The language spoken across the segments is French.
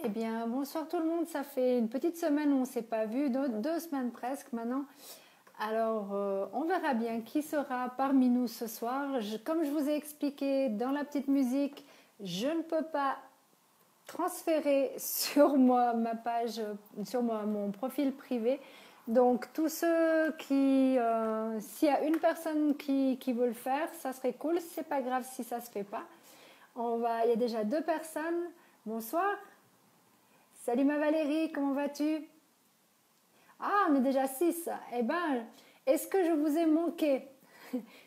Eh bien, bonsoir tout le monde. Ça fait une petite semaine où on ne s'est pas vu, deux semaines presque maintenant. Alors, on verra bien qui sera parmi nous ce soir. Comme je vous ai expliqué dans la petite musique, je ne peux pas transférer sur moi ma page, sur mon profil privé. Donc, tous ceux qui, s'il y a une personne qui veut le faire, ça serait cool. C'est pas grave si ça se fait pas. Il y a déjà deux personnes. Bonsoir. Salut ma Valérie, comment vas-tu? Ah, on est déjà six. Eh ben, est-ce que je vous ai manqué?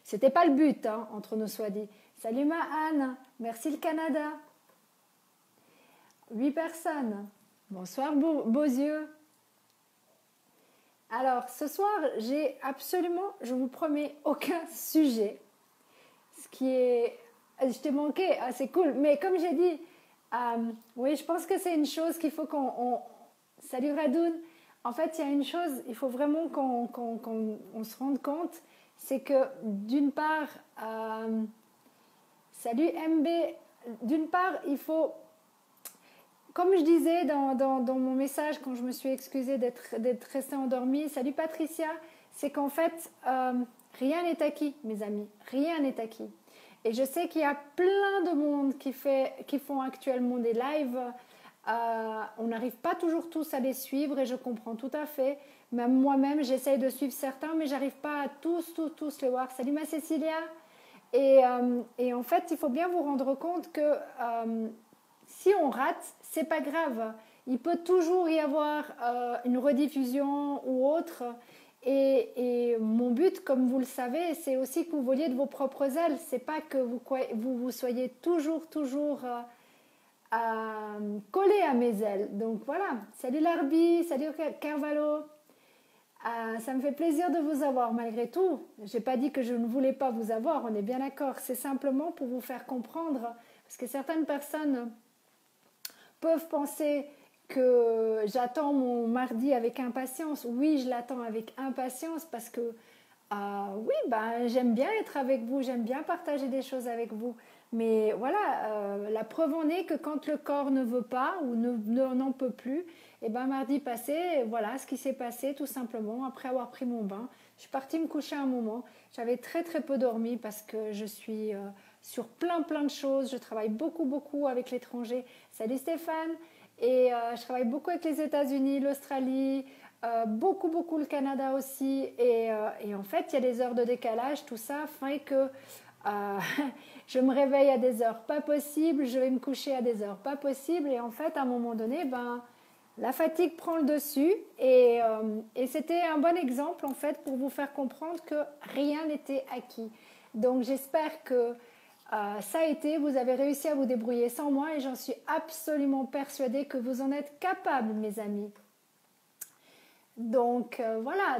C'était pas le but, hein, entre nous soit dit. Salut ma Anne, merci le Canada. Huit personnes. Bonsoir beaux yeux. Alors, ce soir, j'ai absolument, je vous promets, aucun sujet. Ce qui est... Je t'ai manqué, ah, c'est cool. Mais comme j'ai dit, oui, je pense que c'est une chose qu'il faut qu'on... Salut Radoun. En fait, il y a une chose, il faut vraiment qu'on se rende compte, c'est que d'une part, salut MB, d'une part, il faut, comme je disais dans mon message quand je me suis excusée d'être restée endormie, salut Patricia, c'est qu'en fait, rien n'est acquis, mes amis, rien n'est acquis. Et je sais qu'il y a plein de monde qui font actuellement des lives. On n'arrive pas toujours tous à les suivre et je comprends tout à fait. Même moi-même, j'essaye de suivre certains, mais j'arrive pas à tous les voir. Salut ma Cécilia. Et en fait, il faut bien vous rendre compte que si on rate, c'est pas grave. Il peut toujours y avoir une rediffusion ou autre. Et mon but, comme vous le savez, c'est aussi que vous voliez de vos propres ailes. C'est pas que vous soyez toujours collé à mes ailes. Donc voilà. Salut Larbi, salut Carvalho. Ça me fait plaisir de vous avoir malgré tout. J'ai pas dit que je ne voulais pas vous avoir, on est bien d'accord. C'est simplement pour vous faire comprendre, parce que certaines personnes peuvent penser que j'attends mon mardi avec impatience. Oui, je l'attends avec impatience parce que oui, j'aime bien être avec vous, j'aime bien partager des choses avec vous. Mais voilà, la preuve en est que quand le corps ne veut pas ou n'en peut plus, et mardi passé, voilà ce qui s'est passé tout simplement. Après avoir pris mon bain, je suis partie me coucher un moment. J'avais très peu dormi parce que je suis sur plein de choses. Je travaille beaucoup avec l'étranger. Salut Stéphane. Et je travaille beaucoup avec les États-Unis, l'Australie, beaucoup le Canada aussi. Et en fait, il y a des heures de décalage, tout ça fait que je me réveille à des heures pas possibles, je vais me coucher à des heures pas possibles. Et en fait, à un moment donné, la fatigue prend le dessus. Et c'était un bon exemple, en fait, pour vous faire comprendre que rien n'était acquis. Donc, j'espère que ça a été, vous avez réussi à vous débrouiller sans moi et j'en suis absolument persuadée que vous en êtes capables, mes amis. Donc voilà,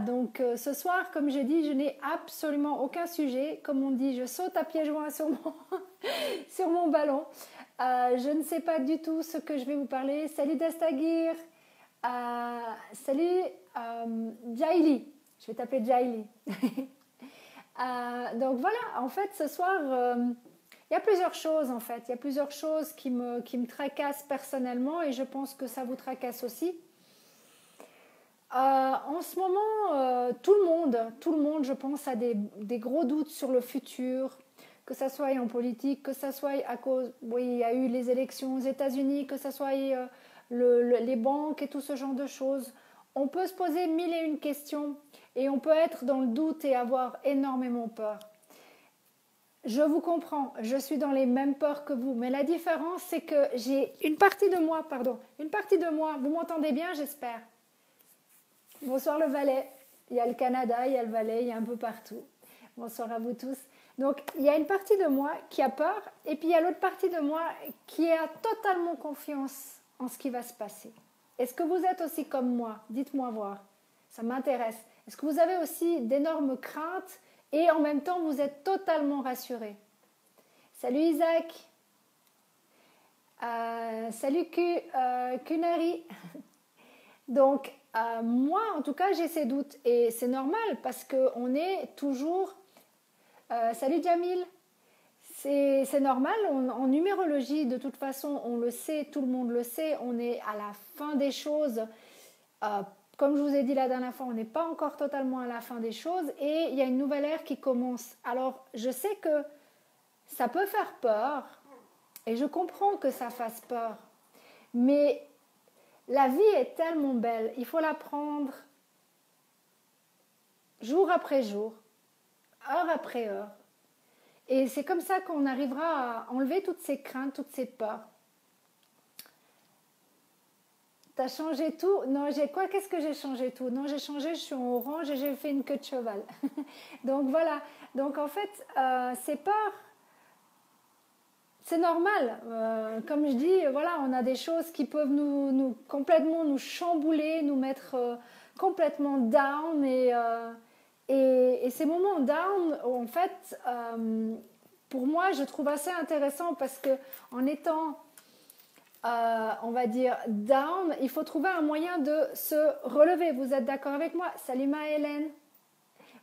ce soir, comme je dis, je n'ai absolument aucun sujet. Comme on dit, je saute à pieds joints sur sur mon ballon. Je ne sais pas du tout ce que je vais vous parler. Salut Dastagir, salut Jaili, je vais t'appeler Jaili. Donc voilà, en fait, ce soir, il y a plusieurs choses en fait. Il y a plusieurs choses qui me tracassent personnellement et je pense que ça vous tracasse aussi. En ce moment, tout le monde, je pense, a des gros doutes sur le futur, que ça soit en politique, que ça soit à cause, oui, il y a eu les élections aux États-Unis, que ça soit les banques et tout ce genre de choses. On peut se poser mille et une questions et on peut être dans le doute et avoir énormément peur. Je vous comprends, je suis dans les mêmes peurs que vous, mais la différence c'est que j'ai une partie de moi, vous m'entendez bien j'espère. Bonsoir le Valais, il y a le Canada, il y a le Valais, il y a un peu partout. Bonsoir à vous tous. Donc il y a une partie de moi qui a peur et puis il y a l'autre partie de moi qui a totalement confiance en ce qui va se passer. Est-ce que vous êtes aussi comme moi? Dites-moi voir, ça m'intéresse. Est-ce que vous avez aussi d'énormes craintes et en même temps vous êtes totalement rassuré? Salut Isaac, salut Kunari. Donc moi en tout cas j'ai ces doutes et c'est normal parce qu'on est toujours... salut Jamil, c'est normal, en numérologie, de toute façon, on le sait, tout le monde le sait, on est à la fin des choses. Euh, Comme je vous ai dit la dernière fois, on n'est pas encore totalement à la fin des choses et il y a une nouvelle ère qui commence. Alors, je sais que ça peut faire peur et je comprends que ça fasse peur, mais la vie est tellement belle, il faut la prendre jour après jour, heure après heure. Et c'est comme ça qu'on arrivera à enlever toutes ces craintes, toutes ces peurs. T'as changé tout? Non, j'ai quoi? Qu'est-ce que j'ai changé tout? Non, j'ai changé, je suis en orange et j'ai fait une queue de cheval. Donc voilà. Donc en fait, ces peurs, c'est normal. Comme je dis, voilà, on a des choses qui peuvent complètement nous chambouler, nous mettre complètement down et ces moments down, en fait, pour moi, je trouve assez intéressant parce que en étant on va dire down, il faut trouver un moyen de se relever. Vous êtes d'accord avec moi? Salut ma Hélène,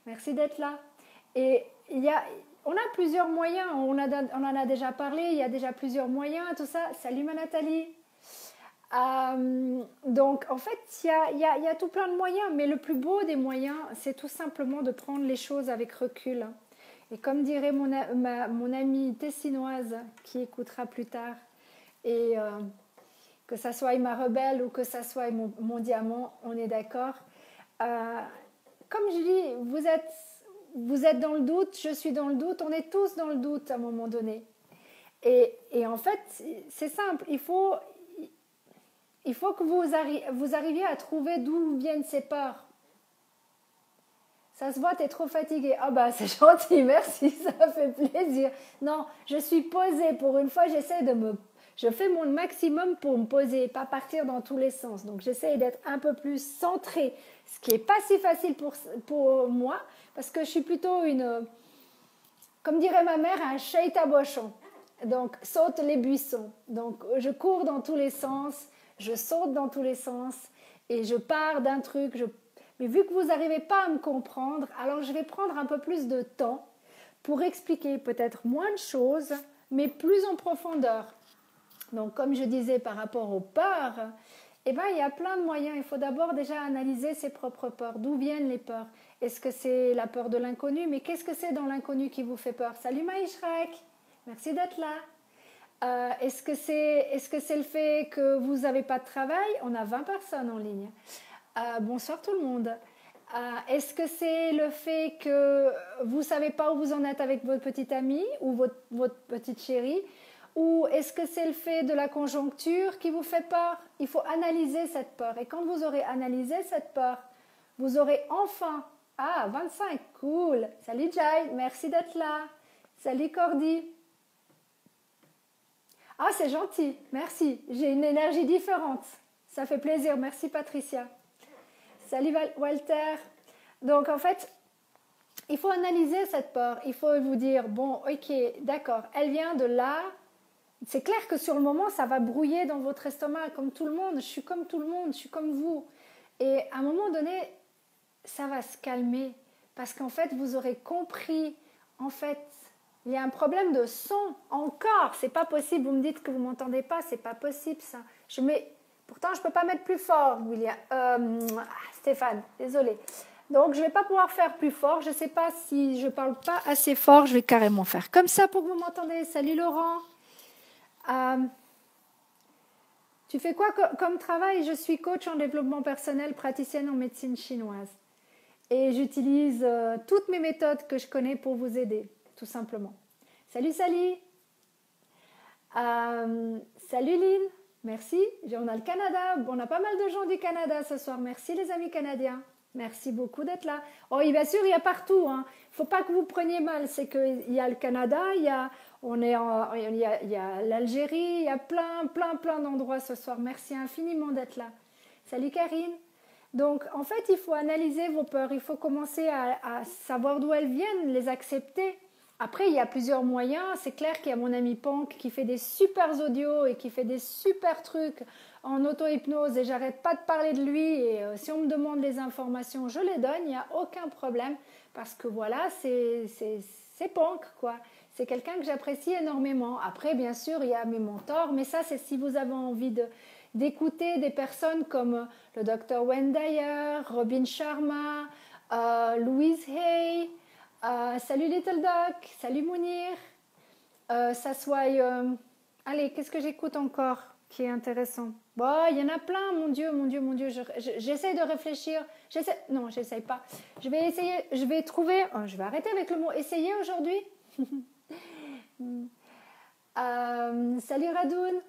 merci d'être là. Et on a plusieurs moyens, on en a déjà parlé, il y a déjà plusieurs moyens, tout ça. Salut ma Nathalie. Donc en fait, il y a tout plein de moyens, mais le plus beau des moyens, c'est tout simplement de prendre les choses avec recul. Et comme dirait mon amie tessinoise qui écoutera plus tard, et que ça soit ma rebelle ou que ça soit mon diamant, on est d'accord. Comme je dis, vous êtes dans le doute, je suis dans le doute, on est tous dans le doute à un moment donné. Et en fait, c'est simple, il faut que vous arriviez à trouver d'où viennent ces peurs. Ça se voit, t'es trop fatiguée. Ah bah c'est gentil, merci, ça fait plaisir. Non, je suis posée pour une fois, je fais mon maximum pour me poser, pas partir dans tous les sens. Donc j'essaie d'être un peu plus centrée, ce qui n'est pas si facile pour moi, parce que je suis plutôt comme dirait ma mère, un chat à bochon. Donc saute les buissons. Donc je cours dans tous les sens, je saute dans tous les sens et je pars d'un truc. Mais vu que vous n'arrivez pas à me comprendre, alors je vais prendre un peu plus de temps pour expliquer peut-être moins de choses, mais plus en profondeur. Donc, comme je disais par rapport aux peurs, eh ben, il y a plein de moyens. Il faut d'abord déjà analyser ses propres peurs. D'où viennent les peurs? Est-ce que c'est la peur de l'inconnu? Mais qu'est-ce que c'est dans l'inconnu qui vous fait peur? Salut Maïshrek, merci d'être là. Est-ce que c'est le fait que vous n'avez pas de travail? On a 20 personnes en ligne. Bonsoir tout le monde. Est-ce que c'est le fait que vous ne savez pas où vous en êtes avec votre petite amie ou votre petite chérie? Ou est-ce que c'est le fait de la conjoncture qui vous fait peur? Il faut analyser cette peur. Et quand vous aurez analysé cette peur, vous aurez enfin... Ah, 25, cool. Salut Jai, merci d'être là. Salut Cordy. Ah, c'est gentil, merci. J'ai une énergie différente. Ça fait plaisir, merci Patricia. Salut Walter. Donc en fait, il faut analyser cette peur. Il faut vous dire, bon, ok, d'accord, elle vient de là. C'est clair que sur le moment, ça va brouiller dans votre estomac, comme tout le monde. Je suis comme tout le monde, je suis comme vous. Et à un moment donné, ça va se calmer. Parce qu'en fait, vous aurez compris, en fait, il y a un problème de son. Encore, c'est pas possible. Vous me dites que vous ne m'entendez pas, c'est pas possible ça. Pourtant, je ne peux pas mettre plus fort, William. Stéphane, désolé. Donc, je ne vais pas pouvoir faire plus fort. Je ne sais pas si je ne parle pas assez fort. Je vais carrément faire comme ça pour que vous m'entendez. Salut Laurent. Tu fais quoi comme travail? Je suis coach en développement personnel, praticienne en médecine chinoise. Et j'utilise toutes mes méthodes que je connais pour vous aider, tout simplement. Salut Sally. Salut Lynn. Merci. On a le Canada. On a pas mal de gens du Canada ce soir. Merci les amis canadiens. Merci beaucoup d'être là. Oh, bien sûr, il y a partout. Il ne faut pas que vous preniez mal. C'est qu'il y a le Canada, il y a l'Algérie, il y a plein d'endroits ce soir. Merci infiniment d'être là. Salut Karine. Donc, en fait, il faut analyser vos peurs. Il faut commencer à savoir d'où elles viennent, les accepter. Après, il y a plusieurs moyens. C'est clair qu'il y a mon ami Pank qui fait des super audios et qui fait des super trucs en auto-hypnose et j'arrête pas de parler de lui et si on me demande les informations, je les donne, il n'y a aucun problème parce que voilà, c'est Pank quoi. C'est quelqu'un que j'apprécie énormément. Après, bien sûr, il y a mes mentors, mais ça, c'est si vous avez envie d'écouter des personnes comme le docteur Wayne Dyer, Robin Sharma, Louise Hay, salut Little Doc, salut Mounir, ça soit... allez, qu'est-ce que j'écoute encore qui est intéressant? Bon, il y en a plein, mon Dieu, mon Dieu, mon Dieu. J'essaie de réfléchir. Non, j'essaie pas. Je vais essayer, je vais trouver... Oh, je vais arrêter avec le mot essayer aujourd'hui. Salut Radoun.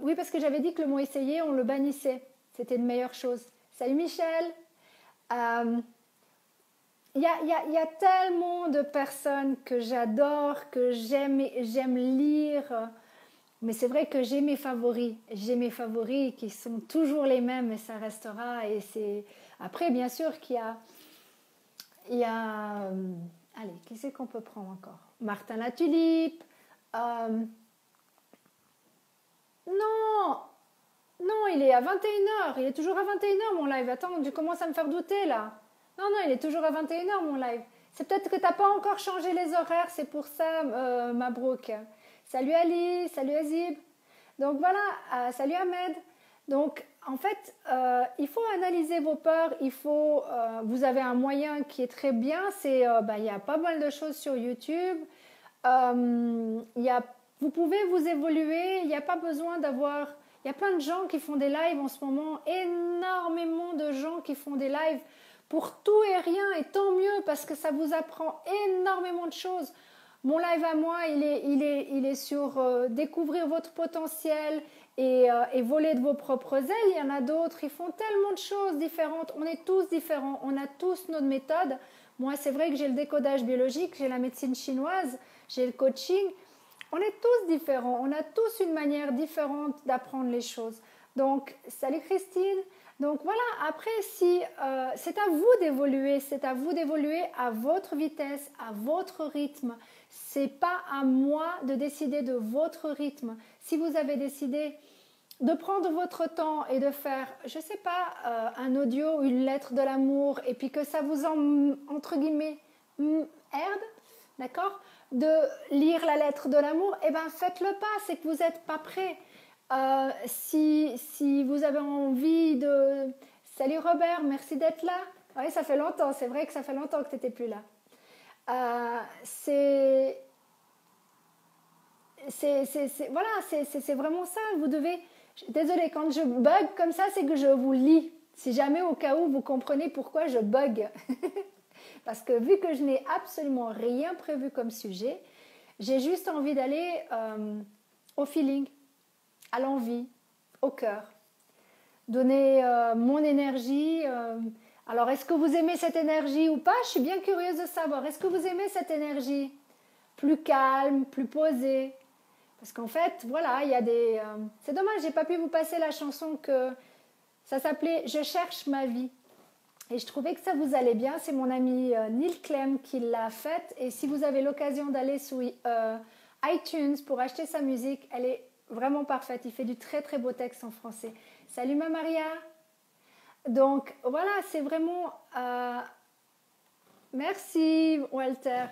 Oui, parce que j'avais dit que le mot essayer, on le bannissait. C'était une meilleure chose. Salut Michel. Il y a tellement de personnes que j'adore, que j'aime lire. Mais c'est vrai que j'ai mes favoris. J'ai mes favoris qui sont toujours les mêmes et ça restera. Et c'est... Après, bien sûr qu'il y a allez, qui c'est qu'on peut prendre encore? Martin Latulipe. Non, non, il est à 21h. Il est toujours à 21h mon live. Attends, tu commences à me faire douter là. Non, non, il est toujours à 21h mon live. C'est peut-être que tu n'as pas encore changé les horaires. C'est pour ça, Mabrouk. Salut Ali, salut Azib. Donc voilà, salut Ahmed. Donc en fait, il faut analyser vos peurs. Vous avez un moyen qui est très bien. Il y a pas mal de choses sur YouTube. Vous pouvez vous évoluer. Il n'y a pas besoin d'avoir. Il y a plein de gens qui font des lives en ce moment. Énormément de gens qui font des lives pour tout et rien. Et tant mieux parce que ça vous apprend énormément de choses. Mon live à moi, il est sur découvrir votre potentiel et voler de vos propres ailes. Il y en a d'autres, ils font tellement de choses différentes. On est tous différents, on a tous notre méthode. Moi, c'est vrai que j'ai le décodage biologique, j'ai la médecine chinoise, j'ai le coaching. On est tous différents, on a tous une manière différente d'apprendre les choses. Donc, salut Christine. Donc voilà, après, c'est à vous d'évoluer, c'est à vous d'évoluer à votre vitesse, à votre rythme. C'est pas à moi de décider de votre rythme. Si vous avez décidé de prendre votre temps et de faire, je sais pas, un audio, une lettre de l'amour, et puis que ça vous entre guillemets, aide, d'accord, de lire la lettre de l'amour, eh bien faites-le pas, c'est que vous n'êtes pas prêt. Si vous avez envie de... Salut Robert, merci d'être là. Oui, ça fait longtemps, c'est vrai que ça fait longtemps que tu n'étais plus là. Voilà, c'est vraiment ça. Vous devez... Désolée, quand je bug comme ça, c'est que je vous lis. Si jamais au cas où vous comprenez pourquoi je bug. Parce que vu que je n'ai absolument rien prévu comme sujet, j'ai juste envie d'aller au feeling, à l'envie, au cœur. Donner mon énergie. Alors, est-ce que vous aimez cette énergie ou pas? Je suis bien curieuse de savoir. Est-ce que vous aimez cette énergie plus calme, plus posée? Parce qu'en fait, voilà, il y a des... c'est dommage, j'ai pas pu vous passer la chanson que... Ça s'appelait « Je cherche ma vie ». Et je trouvais que ça vous allait bien. C'est mon ami Neil Clem qui l'a faite. Et si vous avez l'occasion d'aller sur iTunes pour acheter sa musique, elle est vraiment parfaite. Il fait du très très beau texte en français. Salut ma Maria. Donc voilà, c'est vraiment... merci Walter.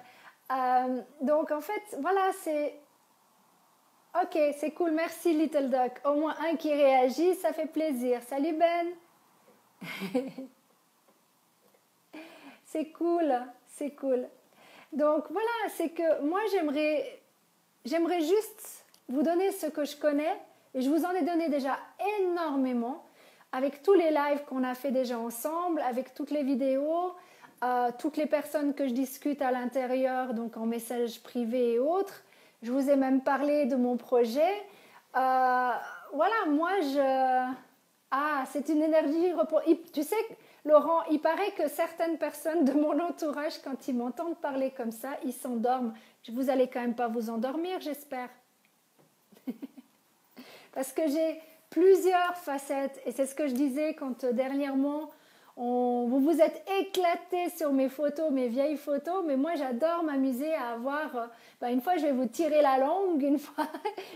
Donc en fait, voilà, c'est... Ok, c'est cool. Merci Little Duck. Au moins un qui réagit, ça fait plaisir. Salut Ben. C'est cool, c'est cool. Donc voilà, c'est que moi j'aimerais juste vous donner ce que je connais et je vous en ai donné déjà énormément avec tous les lives qu'on a fait déjà ensemble, avec toutes les vidéos, toutes les personnes que je discute à l'intérieur, donc en message privé et autres. Je vous ai même parlé de mon projet. Voilà, moi c'est une énergie... Tu sais, Laurent, il paraît que certaines personnes de mon entourage, quand ils m'entendent parler comme ça, ils s'endorment. Vous allez quand même pas vous endormir, j'espère. Parce que j'ai plusieurs facettes. Et c'est ce que je disais quand dernièrement, vous vous êtes éclatés sur mes photos, mes vieilles photos. Mais moi, j'adore m'amuser à avoir... une fois, je vais vous tirer la langue. Une fois,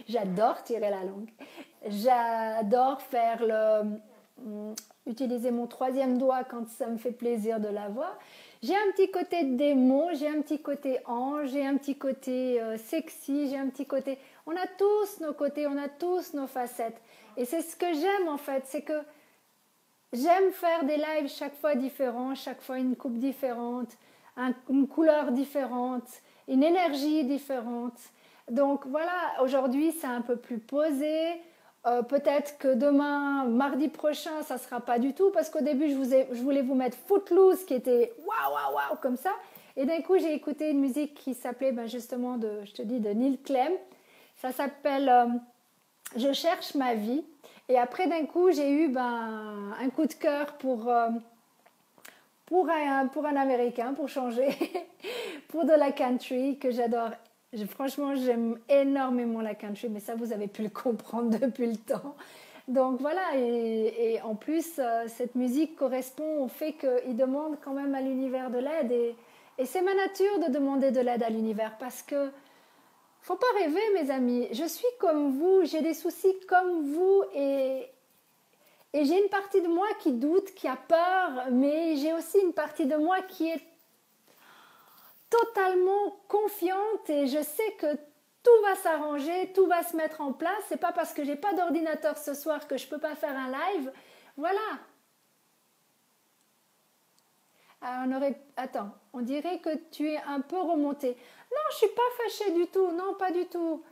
j'adore tirer la langue. J'adore faire utiliser mon troisième doigt quand ça me fait plaisir de l'avoir. J'ai un petit côté démon, j'ai un petit côté ange, j'ai un petit côté sexy, j'ai un petit côté... On a tous nos côtés, on a tous nos facettes. Et c'est ce que j'aime en fait, c'est que j'aime faire des lives chaque fois différents, chaque fois une coupe différente, une couleur différente, une énergie différente. Donc voilà, aujourd'hui c'est un peu plus posé. Peut-être que demain, mardi prochain, ça ne sera pas du tout parce qu'au début, je voulais vous mettre Footloose qui était waouh, waouh, waouh, comme ça. Et d'un coup, j'ai écouté une musique qui s'appelait justement, je te dis, de Neil Clem. Ça s'appelle Je cherche ma vie. Et après, d'un coup, j'ai eu un coup de cœur pour un Américain, pour changer, pour de la country que j'adore. Franchement, j'aime énormément la country, mais ça, vous avez pu le comprendre depuis le temps. Donc voilà, et en plus, cette musique correspond au fait qu'il demande quand même à l'univers de l'aide. Et c'est ma nature de demander de l'aide à l'univers parce que faut pas rêver, mes amis. Je suis comme vous, j'ai des soucis comme vous et j'ai une partie de moi qui doute, qui a peur, mais j'ai aussi une partie de moi qui est totalement confiante et je sais que tout va s'arranger, tout va se mettre en place. C'est pas parce que j'ai pas d'ordinateur ce soir que je peux pas faire un live. Voilà. Attends, on dirait que tu es un peu remontée. Non, je suis pas fâchée du tout. Non, pas du tout.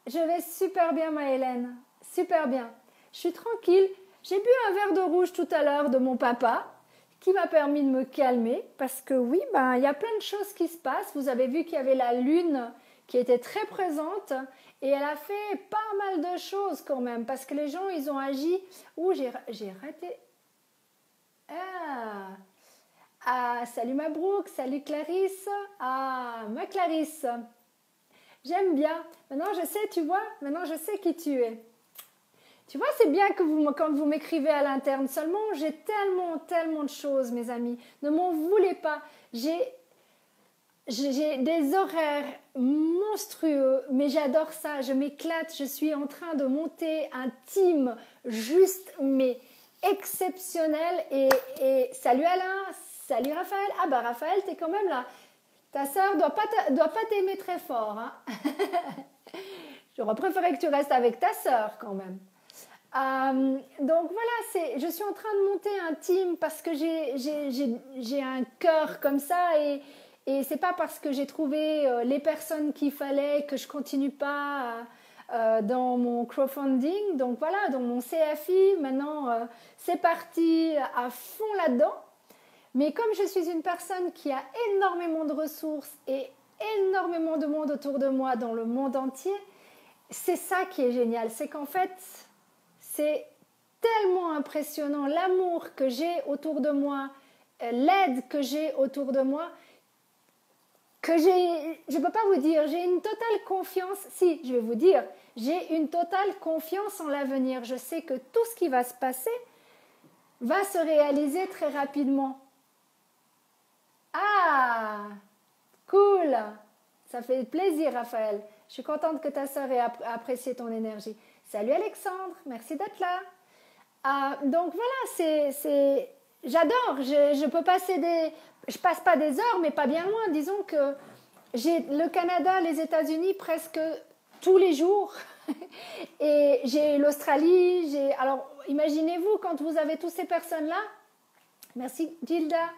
Je vais super bien, ma Hélène. Super bien. Je suis tranquille. J'ai bu un verre de rouge tout à l'heure de mon papa qui m'a permis de me calmer parce que oui, il y a plein de choses qui se passent. Vous avez vu qu'il y avait la lune qui était très présente et elle a fait pas mal de choses quand même parce que les gens, ils ont agi. Ouh, j'ai raté. Salut ma Brooke, salut Clarisse. Ma Clarisse. J'aime bien. Maintenant, je sais, tu vois, maintenant je sais qui tu es. Tu vois, c'est bien que quand vous m'écrivez à l'interne. Seulement, j'ai tellement, tellement de choses, mes amis. Ne m'en voulez pas. J'ai des horaires monstrueux, mais j'adore ça. Je m'éclate. Je suis en train de monter un team juste, mais exceptionnel. Et salut Alain, salut Raphaël. Raphaël, t'es quand même là. Ta sœur doit pas t'aimer très fort. Hein. J'aurais préféré que tu restes avec ta sœur quand même. Donc voilà, je suis en train de monter un team parce que j'ai un cœur comme ça et c'est pas parce que j'ai trouvé les personnes qu'il fallait que je continue pas dans mon crowdfunding. Donc voilà, dans mon CFI, maintenant c'est parti à fond là-dedans. Mais comme je suis une personne qui a énormément de ressources et énormément de monde autour de moi dans le monde entier, c'est ça qui est génial. C'est qu'en fait, c'est tellement impressionnant l'amour que j'ai autour de moi, l'aide que j'ai autour de moi, que je ne peux pas vous dire, j'ai une totale confiance. Si, je vais vous dire, j'ai une totale confiance en l'avenir. Je sais que tout ce qui va se passer va se réaliser très rapidement. Cool, ça fait plaisir Raphaël. Je suis contente que ta sœur ait apprécié ton énergie. Salut Alexandre, merci d'être là. Donc voilà, j'adore. Je peux passer je passe pas des heures, mais pas bien loin. Disons que j'ai le Canada, les États-Unis presque tous les jours, et j'ai l'Australie. Alors imaginez-vous quand vous avez toutes ces personnes-là. Merci Gilda.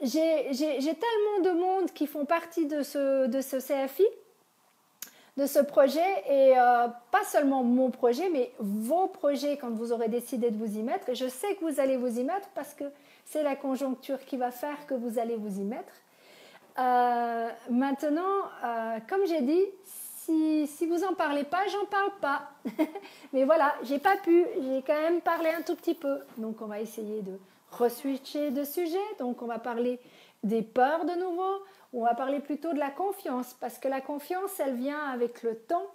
J'ai tellement de monde qui font partie de ce CFI, de ce projet, et pas seulement mon projet, mais vos projets quand vous aurez décidé de vous y mettre. Et je sais que vous allez vous y mettre parce que c'est la conjoncture qui va faire que vous allez vous y mettre. Maintenant, comme j'ai dit, si vous en parlez pas, j'en parle pas. Mais voilà, j'ai pas pu, j'ai quand même parlé un tout petit peu. Donc on va essayer de re-switcher de sujet. Donc on va parler des peurs de nouveau, ou on va parler plutôt de la confiance, parce que la confiance, elle vient avec le temps,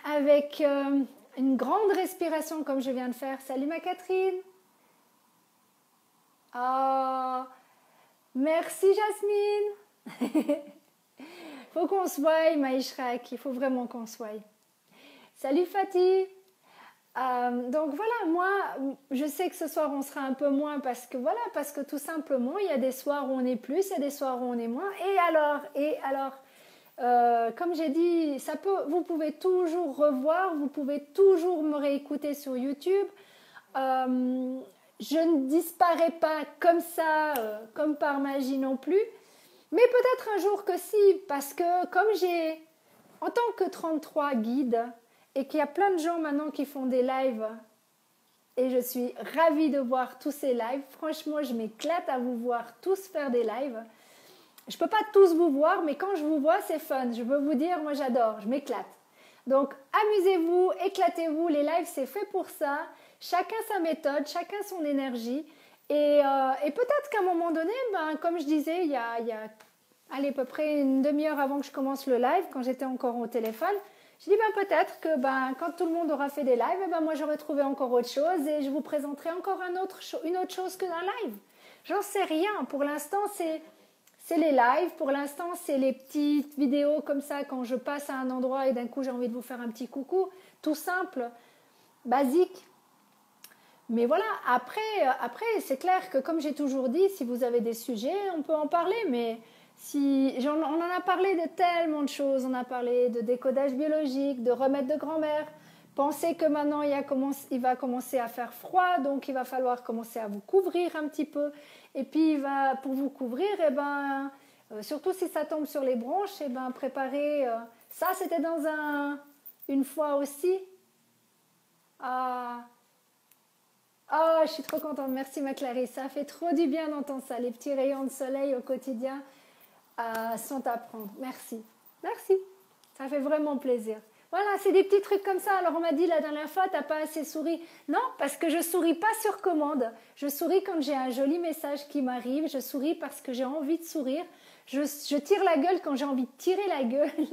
avec une grande respiration comme je viens de faire. Salut ma Catherine. Merci Jasmine. Faut qu'on se voie, Maïshrak, il faut vraiment qu'on se voie. Salut Fatih. Donc voilà, moi, je sais que ce soir on sera un peu moins parce que tout simplement, il y a des soirs où on est plus, il y a des soirs où on est moins. Et alors, comme j'ai dit, vous pouvez toujours revoir, vous pouvez toujours me réécouter sur YouTube. Euh, je ne disparais pas comme ça, comme par magie non plus. Mais peut-être un jour que si, parce que comme j'ai, en tant que 33 guide, et qu'il y a plein de gens maintenant qui font des lives, et je suis ravie de voir tous ces lives. Franchement, je m'éclate à vous voir tous faire des lives. Je ne peux pas tous vous voir, mais quand je vous vois, c'est fun. Je veux vous dire, moi j'adore, je m'éclate. Donc amusez-vous, éclatez-vous, les lives c'est fait pour ça. Chacun sa méthode, chacun son énergie. Et peut-être qu'à un moment donné, ben, comme je disais, allez, à peu près une demi-heure avant que je commence le live, quand j'étais encore au téléphone, je dis ben, peut-être que ben, quand tout le monde aura fait des lives, ben, moi j'aurai trouvé encore autre chose et je vous présenterai encore une autre chose que d'un live. J'en sais rien. Pour l'instant, c'est les lives. Pour l'instant, c'est les petites vidéos comme ça quand je passe à un endroit et d'un coup j'ai envie de vous faire un petit coucou. Tout simple, basique. Mais voilà, après c'est clair que comme j'ai toujours dit, si vous avez des sujets, on peut en parler. Mais on en a parlé de tellement de choses. On a parlé de décodage biologique, de remèdes de grand-mère. Pensez que maintenant il va commencer à faire froid, donc il va falloir commencer à vous couvrir un petit peu. Et puis pour vous couvrir, surtout si ça tombe sur les branches, préparez. Ça, c'était une fois aussi. Ah, oh, je suis trop contente. Merci ma Clarisse. Ça fait trop du bien d'entendre ça. Les petits rayons de soleil au quotidien sont à prendre. Merci. Merci. Ça fait vraiment plaisir. Voilà, c'est des petits trucs comme ça. Alors on m'a dit la dernière fois, t'as pas assez souri. Non, parce que je souris pas sur commande. Je souris quand j'ai un joli message qui m'arrive. Je souris parce que j'ai envie de sourire. Je tire la gueule quand j'ai envie de tirer la gueule.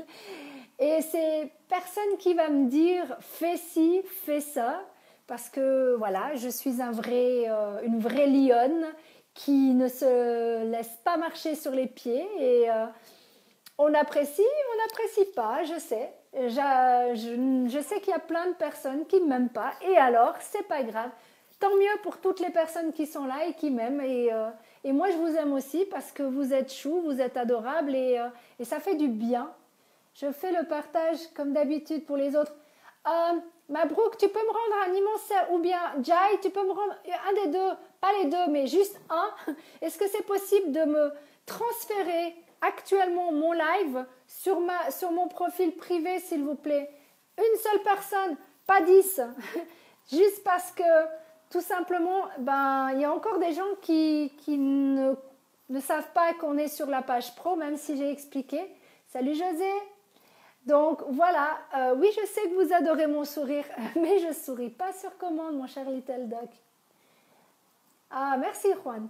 Et c'est personne qui va me dire fais ci, fais ça. Parce que voilà, je suis une vraie lionne qui ne se laisse pas marcher sur les pieds. Et on apprécie, on n'apprécie pas, je sais. Je sais qu'il y a plein de personnes qui ne m'aiment pas. Et alors, c'est pas grave. Tant mieux pour toutes les personnes qui sont là et qui m'aiment. Et moi, je vous aime aussi parce que vous êtes chou, vous êtes adorables et ça fait du bien. Je fais le partage comme d'habitude pour les autres. Mabrouk, tu peux me rendre un immense... Ou bien Jai, tu peux me rendre un des deux. Pas les deux, mais juste un. Est-ce que c'est possible de me transférer actuellement mon live sur mon profil privé, s'il vous plaît? Une seule personne, pas 10. Juste parce que, tout simplement, il y a encore des gens qui ne savent pas qu'on est sur la page pro, même si j'ai expliqué. Salut José. Donc voilà, oui, je sais que vous adorez mon sourire, mais je ne souris pas sur commande, mon cher Little Duck. Ah, merci Juan,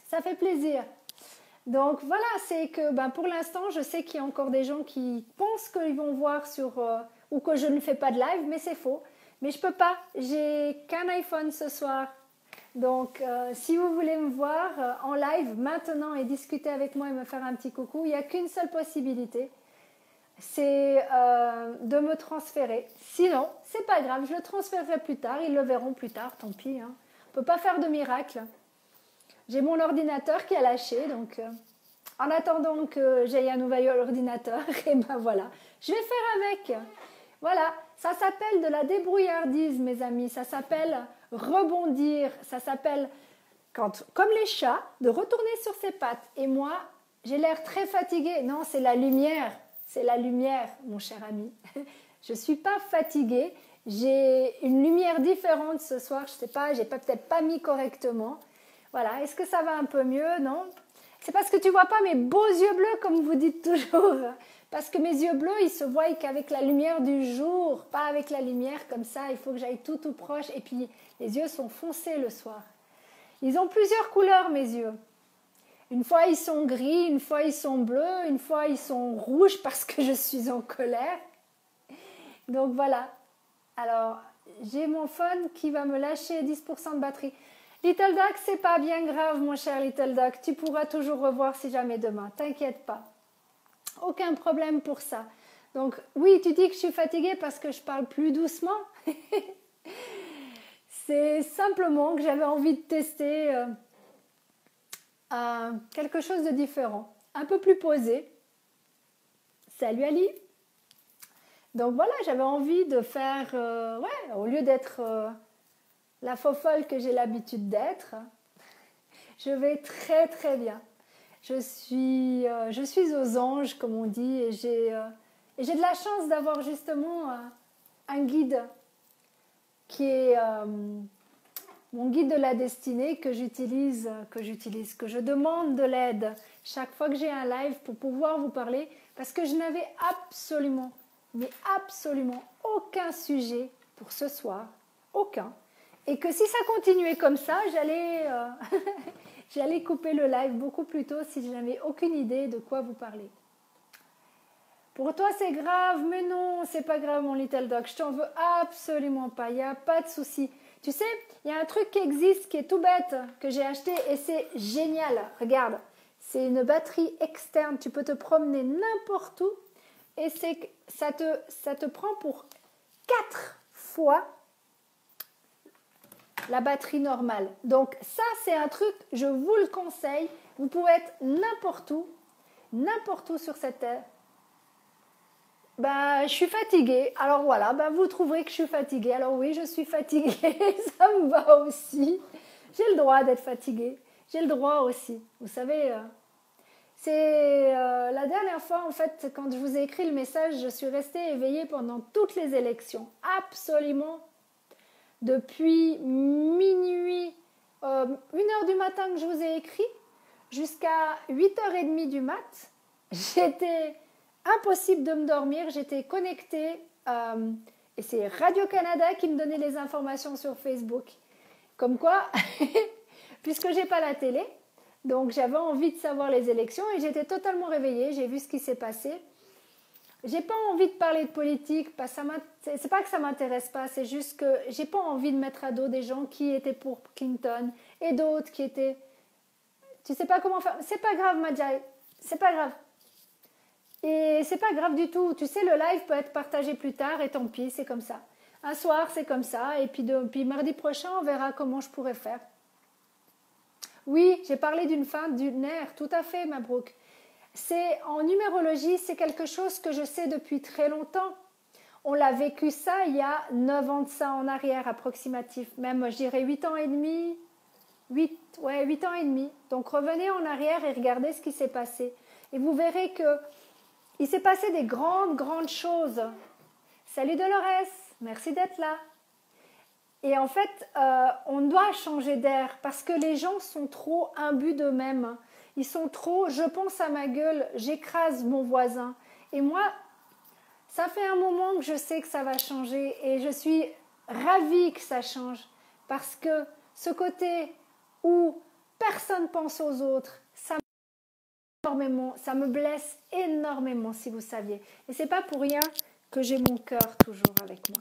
ça fait plaisir. Donc voilà, c'est que pour l'instant, je sais qu'il y a encore des gens qui pensent qu'ils vont voir ou que je ne fais pas de live, mais c'est faux. Mais je peux pas, j'ai qu'un iPhone ce soir. Donc si vous voulez me voir en live maintenant et discuter avec moi et me faire un petit coucou, il n'y a qu'une seule possibilité. C'est de me transférer. Sinon, c'est pas grave, je le transférerai plus tard, ils le verront plus tard, tant pis. Hein. On peut pas faire de miracle. J'ai mon ordinateur qui a lâché, donc en attendant que j'aie un nouvel ordinateur, et voilà, je vais faire avec. Voilà, ça s'appelle de la débrouillardise, mes amis, ça s'appelle rebondir, ça s'appelle, comme les chats, de retourner sur ses pattes. Et moi, j'ai l'air très fatiguée. Non, c'est la lumière. C'est la lumière, mon cher ami. Je ne suis pas fatiguée. J'ai une lumière différente ce soir. Je ne sais pas, j'ai peut-être pas mis correctement. Voilà, est-ce que ça va un peu mieux? Non? C'est parce que tu ne vois pas mes beaux yeux bleus, comme vous dites toujours. Parce que mes yeux bleus, ils se voient qu'avec la lumière du jour, pas avec la lumière comme ça. Il faut que j'aille tout proche. Et puis, les yeux sont foncés le soir. Ils ont plusieurs couleurs, mes yeux. Une fois, ils sont gris, une fois, ils sont bleus, une fois, ils sont rouges parce que je suis en colère. Donc, voilà. Alors, j'ai mon phone qui va me lâcher 10% de batterie. Little Duck, c'est pas bien grave, mon cher Little Duck. Tu pourras toujours revoir si jamais demain. T'inquiète pas. Aucun problème pour ça. Donc, oui, tu dis que je suis fatiguée parce que je parle plus doucement. C'est simplement que j'avais envie de tester quelque chose de différent, un peu plus posé. Salut Ali. Donc voilà, j'avais envie de faire, au lieu d'être la fofolle que j'ai l'habitude d'être, je vais très très bien. Je suis aux anges, comme on dit, et j'ai de la chance d'avoir justement un guide qui est mon guide de la destinée que je demande de l'aide chaque fois que j'ai un live pour pouvoir vous parler, parce que je n'avais absolument, mais absolument aucun sujet pour ce soir, aucun. Et que si ça continuait comme ça, j'allais couper le live beaucoup plus tôt si je n'avais aucune idée de quoi vous parler. Pour toi, c'est grave, mais non, c'est pas grave, mon little dog. Je t'en veux absolument pas. Il n'y a pas de souci. Tu sais, il y a un truc qui existe, qui est tout bête, que j'ai acheté et c'est génial. Regarde, c'est une batterie externe. Tu peux te promener n'importe où et ça te prend pour 4 fois la batterie normale. Donc ça, c'est un truc, je vous le conseille. Vous pouvez être n'importe où sur cette terre. Je suis fatiguée. Alors voilà, vous trouverez que je suis fatiguée. Alors oui, je suis fatiguée. Ça me va aussi. J'ai le droit d'être fatiguée. J'ai le droit aussi. Vous savez, c'est la dernière fois, en fait, quand je vous ai écrit le message, je suis restée éveillée pendant toutes les élections. Absolument. Depuis minuit, 1h du matin que je vous ai écrit, jusqu'à 8h30 du mat, j'étais impossible de me dormir, j'étais connectée et c'est Radio-Canada qui me donnait les informations sur Facebook. Comme quoi, puisque j'ai pas la télé, donc j'avais envie de savoir les élections et j'étais totalement réveillée, j'ai vu ce qui s'est passé. J'ai pas envie de parler de politique, c'est pas que ça m'intéresse pas, c'est juste que j'ai pas envie de mettre à dos des gens qui étaient pour Clinton et d'autres qui étaient... Tu sais pas comment faire, c'est pas grave Madjai, c'est pas grave. Et c'est pas grave du tout, tu sais le live peut être partagé plus tard et tant pis, c'est comme ça. Un soir c'est comme ça et puis mardi prochain on verra comment je pourrais faire. Oui, j'ai parlé d'une fin du nerf, tout à fait Mabrouk. En numérologie, c'est quelque chose que je sais depuis très longtemps. On l'a vécu ça il y a 9 ans de ça en arrière, approximatif. Même, je dirais 8 ans et demi. 8 ans et demi. Donc, revenez en arrière et regardez ce qui s'est passé. Et vous verrez qu'il s'est passé des grandes choses. Salut Dolores, merci d'être là. Et en fait, on doit changer d'air parce que les gens sont trop imbus d'eux-mêmes. Ils sont trop, je pense à ma gueule, j'écrase mon voisin. Et moi, ça fait un moment que je sais que ça va changer et je suis ravie que ça change. Parce que ce côté où personne pense aux autres, ça me blesse énormément si vous saviez. Et c'est pas pour rien que j'ai mon cœur toujours avec moi.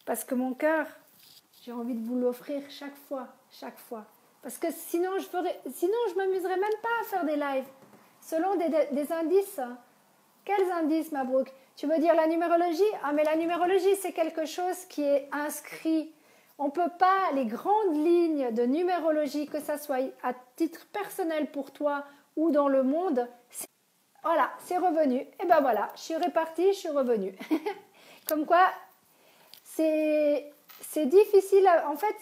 Parce que mon cœur, j'ai envie de vous l'offrir chaque fois. Parce que sinon, je m'amuserais même pas à faire des lives. Selon des indices. Quels indices, Mabrouk? Tu veux dire la numérologie? Ah, mais la numérologie, c'est quelque chose qui est inscrit. On ne peut pas, les grandes lignes de numérologie, que ça soit à titre personnel pour toi ou dans le monde, voilà, c'est revenu. Et ben voilà, je suis repartie, je suis revenue. Comme quoi, c'est difficile. En fait,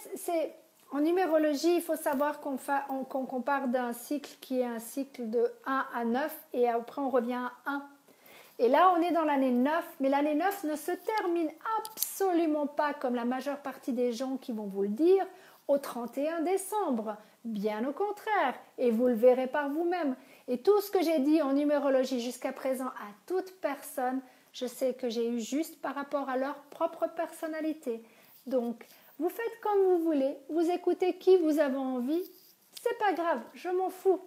en numérologie, il faut savoir qu'on part d'un cycle qui est un cycle de 1 à 9 et après on revient à 1. Et là, on est dans l'année 9, mais l'année 9 ne se termine absolument pas, comme la majeure partie des gens qui vont vous le dire, au 31 décembre. Bien au contraire, et vous le verrez par vous-même. Et tout ce que j'ai dit en numérologie jusqu'à présent à toute personne, je sais que j'ai eu juste par rapport à leur propre personnalité. Donc, vous faites comme vous voulez, vous écoutez qui vous avez envie, c'est pas grave, je m'en fous.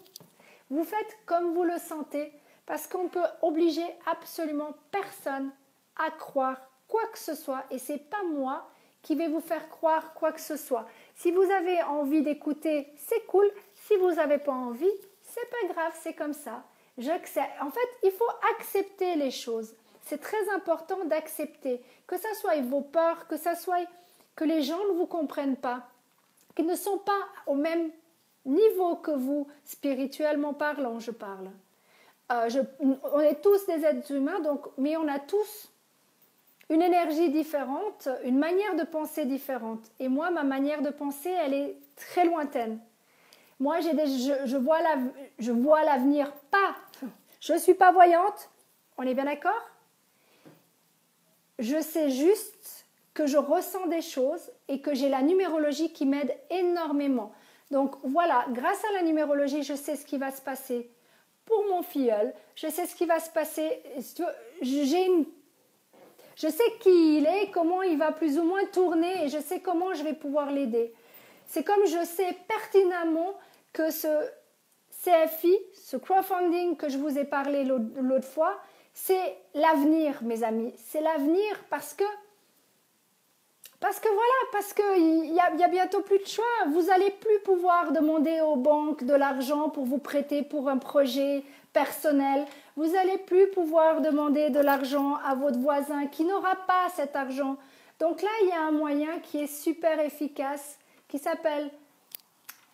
Vous faites comme vous le sentez, parce qu'on peut obliger absolument personne à croire quoi que ce soit, et c'est pas moi qui vais vous faire croire quoi que ce soit. Si vous avez envie d'écouter, c'est cool. Si vous n'avez pas envie, c'est pas grave, c'est comme ça. En fait, il faut accepter les choses. C'est très important d'accepter, que ça soit vos peurs, que ça soit que les gens ne vous comprennent pas, qu'ils ne sont pas au même niveau que vous, spirituellement parlant, je parle. On est tous des êtres humains, donc, mais on a tous une énergie différente, une manière de penser différente. Et moi, ma manière de penser, elle est très lointaine. Moi, je vois l'avenir pas. Je ne suis pas voyante, on est bien d'accord? Je sais juste que je ressens des choses et que j'ai la numérologie qui m'aide énormément. Donc voilà, grâce à la numérologie, je sais ce qui va se passer pour mon filleul, je sais ce qui va se passer, je sais qui il est, comment il va plus ou moins tourner et je sais comment je vais pouvoir l'aider. C'est comme je sais pertinemment que ce CFI, ce crowdfunding que je vous ai parlé l'autre fois, c'est l'avenir, mes amis. C'est l'avenir parce qu'il y a bientôt plus de choix. Vous n'allez plus pouvoir demander aux banques de l'argent pour vous prêter pour un projet personnel. Vous n'allez plus pouvoir demander de l'argent à votre voisin qui n'aura pas cet argent. Donc là, il y a un moyen qui est super efficace qui s'appelle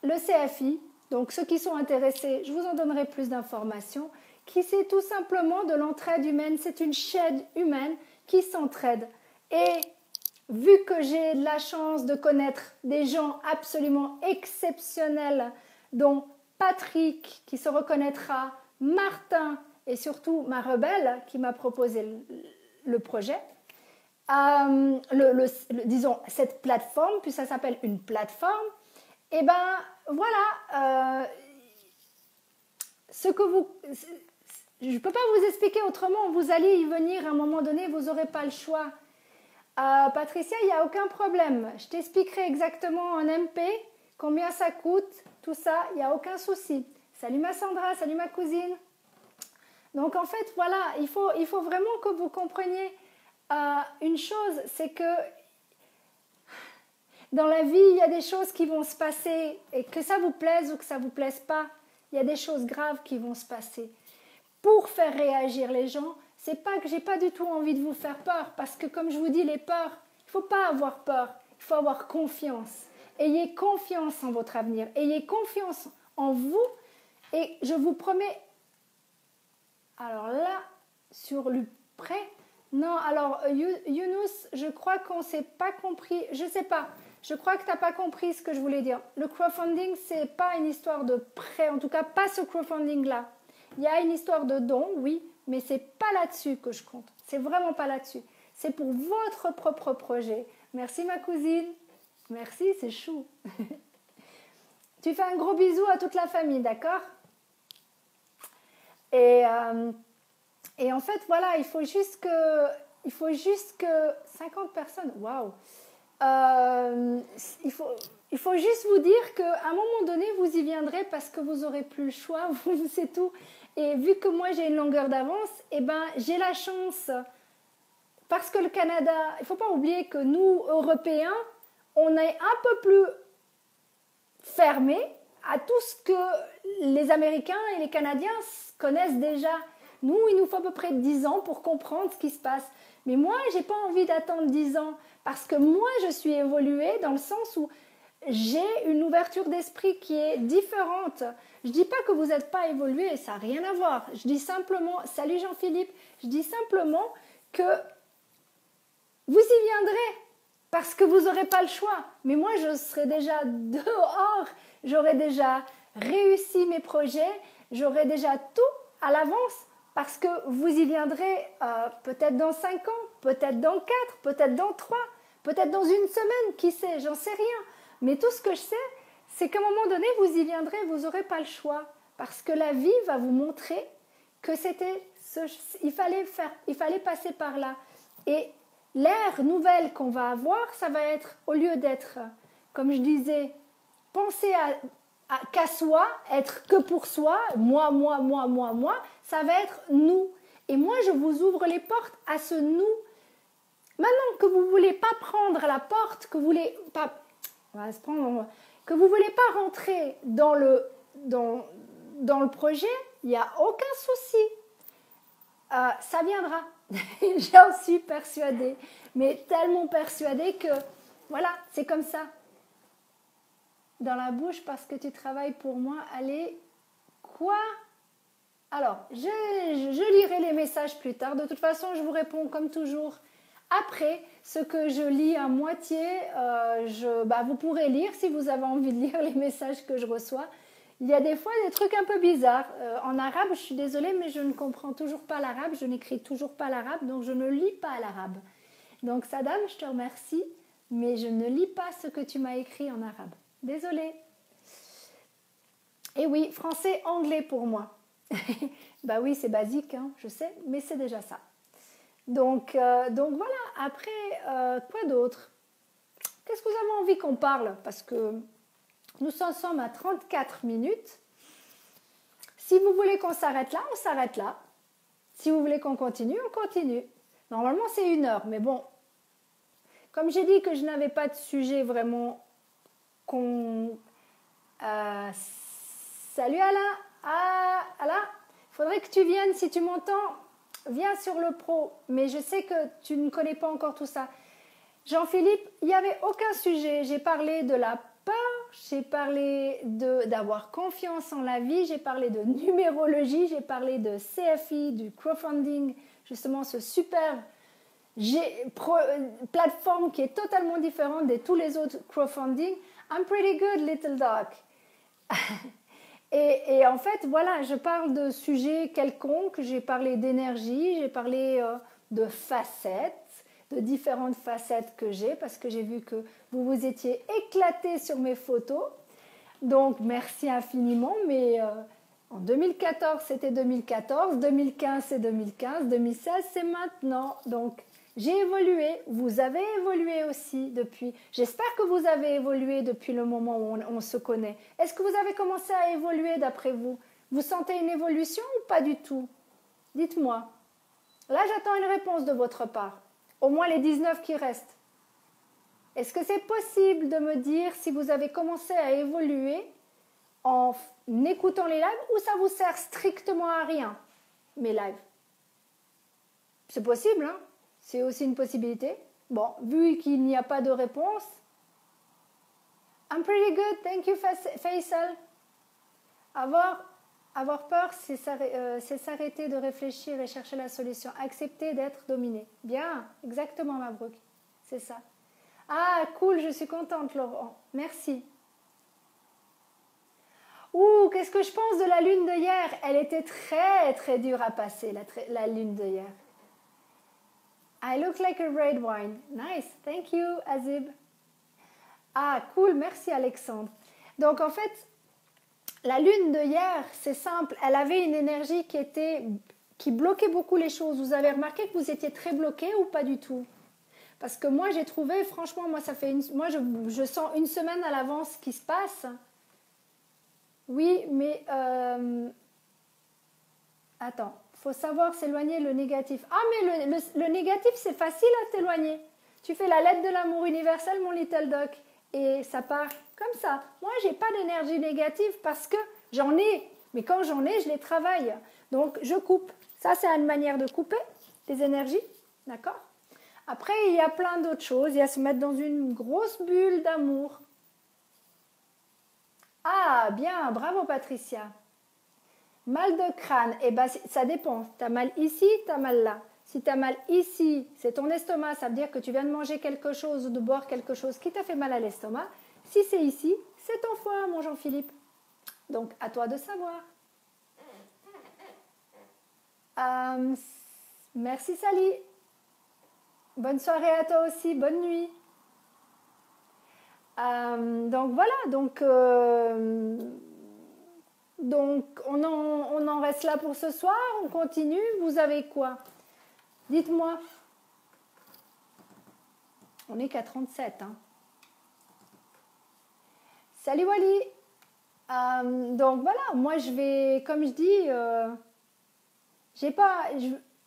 le CFI. Donc ceux qui sont intéressés, je vous en donnerai plus d'informations, qui c'est tout simplement de l'entraide humaine. C'est une chaîne humaine qui s'entraide. Et vu que j'ai de la chance de connaître des gens absolument exceptionnels, dont Patrick, qui se reconnaîtra, Martin et surtout ma rebelle qui m'a proposé le projet, disons cette plateforme, puis ça s'appelle une plateforme, et ben voilà, je ne peux pas vous expliquer autrement, vous allez y venir à un moment donné, vous n'aurez pas le choix. Patricia, il n'y a aucun problème. Je t'expliquerai exactement en MP combien ça coûte, tout ça, il n'y a aucun souci. Salut ma Sandra, salut ma cousine. Donc en fait, voilà, il faut vraiment que vous compreniez une chose, c'est que dans la vie, il y a des choses qui vont se passer et que ça vous plaise ou que ça ne vous plaise pas, il y a des choses graves qui vont se passer. Pour faire réagir les gens, c'est pas que j'ai pas du tout envie de vous faire peur, parce que comme je vous dis, les peurs, il ne faut pas avoir peur, il faut avoir confiance. Ayez confiance en votre avenir, ayez confiance en vous, et je vous promets, alors là, sur le prêt, non, alors Younous, je crois qu'on ne s'est pas compris, je ne sais pas, je crois que tu n'as pas compris ce que je voulais dire. Le crowdfunding, ce n'est pas une histoire de prêt, en tout cas pas ce crowdfunding-là. Il y a une histoire de don, oui, mais ce n'est pas là-dessus que je compte. C'est vraiment pas là-dessus. C'est pour votre propre projet. Merci ma cousine. Merci, c'est chou. Tu fais un gros bisou à toute la famille, d'accord? Et en fait, voilà, il faut juste que 50 personnes, waouh. Il faut juste vous dire qu'à un moment donné, vous y viendrez parce que vous n'aurez plus le choix, c'est tout. Et vu que moi, j'ai une longueur d'avance, eh ben, j'ai la chance. Parce que le Canada, il ne faut pas oublier que nous, Européens, on est un peu plus fermés à tout ce que les Américains et les Canadiens connaissent déjà. Nous, il nous faut à peu près 10 ans pour comprendre ce qui se passe. Mais moi, je n'ai pas envie d'attendre 10 ans parce que moi, je suis évoluée dans le sens où j'ai une ouverture d'esprit qui est différente. Je ne dis pas que vous n'êtes pas évolué, ça n'a rien à voir. Je dis simplement, salut Jean-Philippe, je dis simplement que vous y viendrez parce que vous n'aurez pas le choix. Mais moi, je serai déjà dehors, j'aurai déjà réussi mes projets, j'aurai déjà tout à l'avance parce que vous y viendrez peut-être dans 5 ans, peut-être dans 4, peut-être dans 3, peut-être dans une semaine, qui sait, j'en sais rien. Mais tout ce que je sais, c'est qu'à un moment donné, vous y viendrez, vous n'aurez pas le choix. Parce que la vie va vous montrer que il fallait passer par là. Et l'ère nouvelle qu'on va avoir, ça va être, au lieu d'être, comme je disais, penser qu'à soi, être que pour soi, moi, ça va être nous. Et moi, je vous ouvre les portes à ce nous. Maintenant que vous ne voulez pas prendre la porte, que vous voulez pas... que vous ne voulez pas rentrer dans le projet, il n'y a aucun souci. Ça viendra. J'en suis persuadée. Mais tellement persuadée que Voilà, c'est comme ça. Dans la bouche parce que tu travailles pour moi. Allez, quoi? Alors, je lirai les messages plus tard. De toute façon, je vous réponds comme toujours. Après, ce que je lis à moitié, vous pourrez lire si vous avez envie de lire les messages que je reçois. Il y a des fois des trucs un peu bizarres. En arabe, je suis désolée, mais je ne comprends toujours pas l'arabe. Je n'écris toujours pas l'arabe, donc je ne lis pas l'arabe. Donc, Sadam, je te remercie, mais je ne lis pas ce que tu m'as écrit en arabe. Désolée. Et oui, français, anglais pour moi. Bah oui, c'est basique, hein, je sais, mais c'est déjà ça. Donc voilà, après, quoi d'autre? Qu'est-ce que vous avez envie qu'on parle? Parce que nous sommes à 34 minutes. Si vous voulez qu'on s'arrête là, on s'arrête là. Si vous voulez qu'on continue, on continue. Normalement, c'est 1 heure, mais bon, comme j'ai dit que je n'avais pas de sujet vraiment salut Alain. Ah, Alain, il faudrait que tu viennes, si tu m'entends, viens sur le pro. Mais je sais que tu ne connais pas encore tout ça. Jean-Philippe, il n'y avait aucun sujet. J'ai parlé de la peur, j'ai parlé d'avoir confiance en la vie, j'ai parlé de numérologie, j'ai parlé de CFI, du crowdfunding, justement ce super plateforme qui est totalement différente de tous les autres crowdfunding. I'm pretty good, little dog. Et en fait, voilà, je parle de sujets quelconques, j'ai parlé d'énergie, j'ai parlé de facettes, de différentes facettes que j'ai, parce que j'ai vu que vous vous étiez éclatés sur mes photos. Donc, merci infiniment, mais en 2014, c'était 2014, 2015, c'est 2015, 2016, c'est maintenant. Donc, j'ai évolué, vous avez évolué aussi depuis. J'espère que vous avez évolué depuis le moment où on se connaît. Est-ce que vous avez commencé à évoluer d'après vous? Vous sentez une évolution ou pas du tout? Dites-moi. Là, j'attends une réponse de votre part. Au moins les 19 qui restent. Est-ce que c'est possible de me dire si vous avez commencé à évoluer en écoutant les lives ou ça vous sert strictement à rien, mes lives? C'est possible, hein? C'est aussi une possibilité. Bon, vu qu'il n'y a pas de réponse. I'm pretty good, thank you Faisal. Avoir peur, c'est s'arrêter de réfléchir et chercher la solution. Accepter d'être dominé. Bien, exactement Mabrouk, c'est ça. Ah, cool, je suis contente Laurent, merci. Ouh, qu'est-ce que je pense de la lune de hier? Elle était très très dure à passer, la lune de hier. I look like a red wine. Nice, thank you Azib. Ah, cool, merci Alexandre. Donc en fait, la lune de hier, c'est simple, elle avait une énergie qui bloquait beaucoup les choses. Vous avez remarqué que vous étiez très bloqué ou pas du tout? Parce que moi, j'ai trouvé, franchement, moi, je sens 1 semaine à l'avance ce qui se passe. Oui, mais attends, il faut savoir s'éloigner le négatif. Ah, mais le négatif, c'est facile à t'éloigner. Tu fais la lettre de l'amour universel, mon little doc, et ça part comme ça. Moi, j'ai pas d'énergie négative parce que j'en ai, mais quand j'en ai, je les travaille. Donc, je coupe. Ça, c'est une manière de couper les énergies, d'accord? Après, il y a plein d'autres choses. Il y a se mettre dans une grosse bulle d'amour. Ah, bien, bravo Patricia. Mal de crâne, eh ben, ça dépend. Tu as mal ici, tu as mal là. Si tu as mal ici, c'est ton estomac, ça veut dire que tu viens de manger quelque chose ou de boire quelque chose qui t'a fait mal à l'estomac. Si c'est ici, c'est ton foie, mon Jean-Philippe. Donc, à toi de savoir. Merci Sally. Bonne soirée à toi aussi, bonne nuit. Donc voilà, donc on en reste là pour ce soir, on continue, vous avez quoi? Dites-moi. On n'est qu'à 37. Hein. Salut Wally. Donc voilà, moi je vais, comme je dis,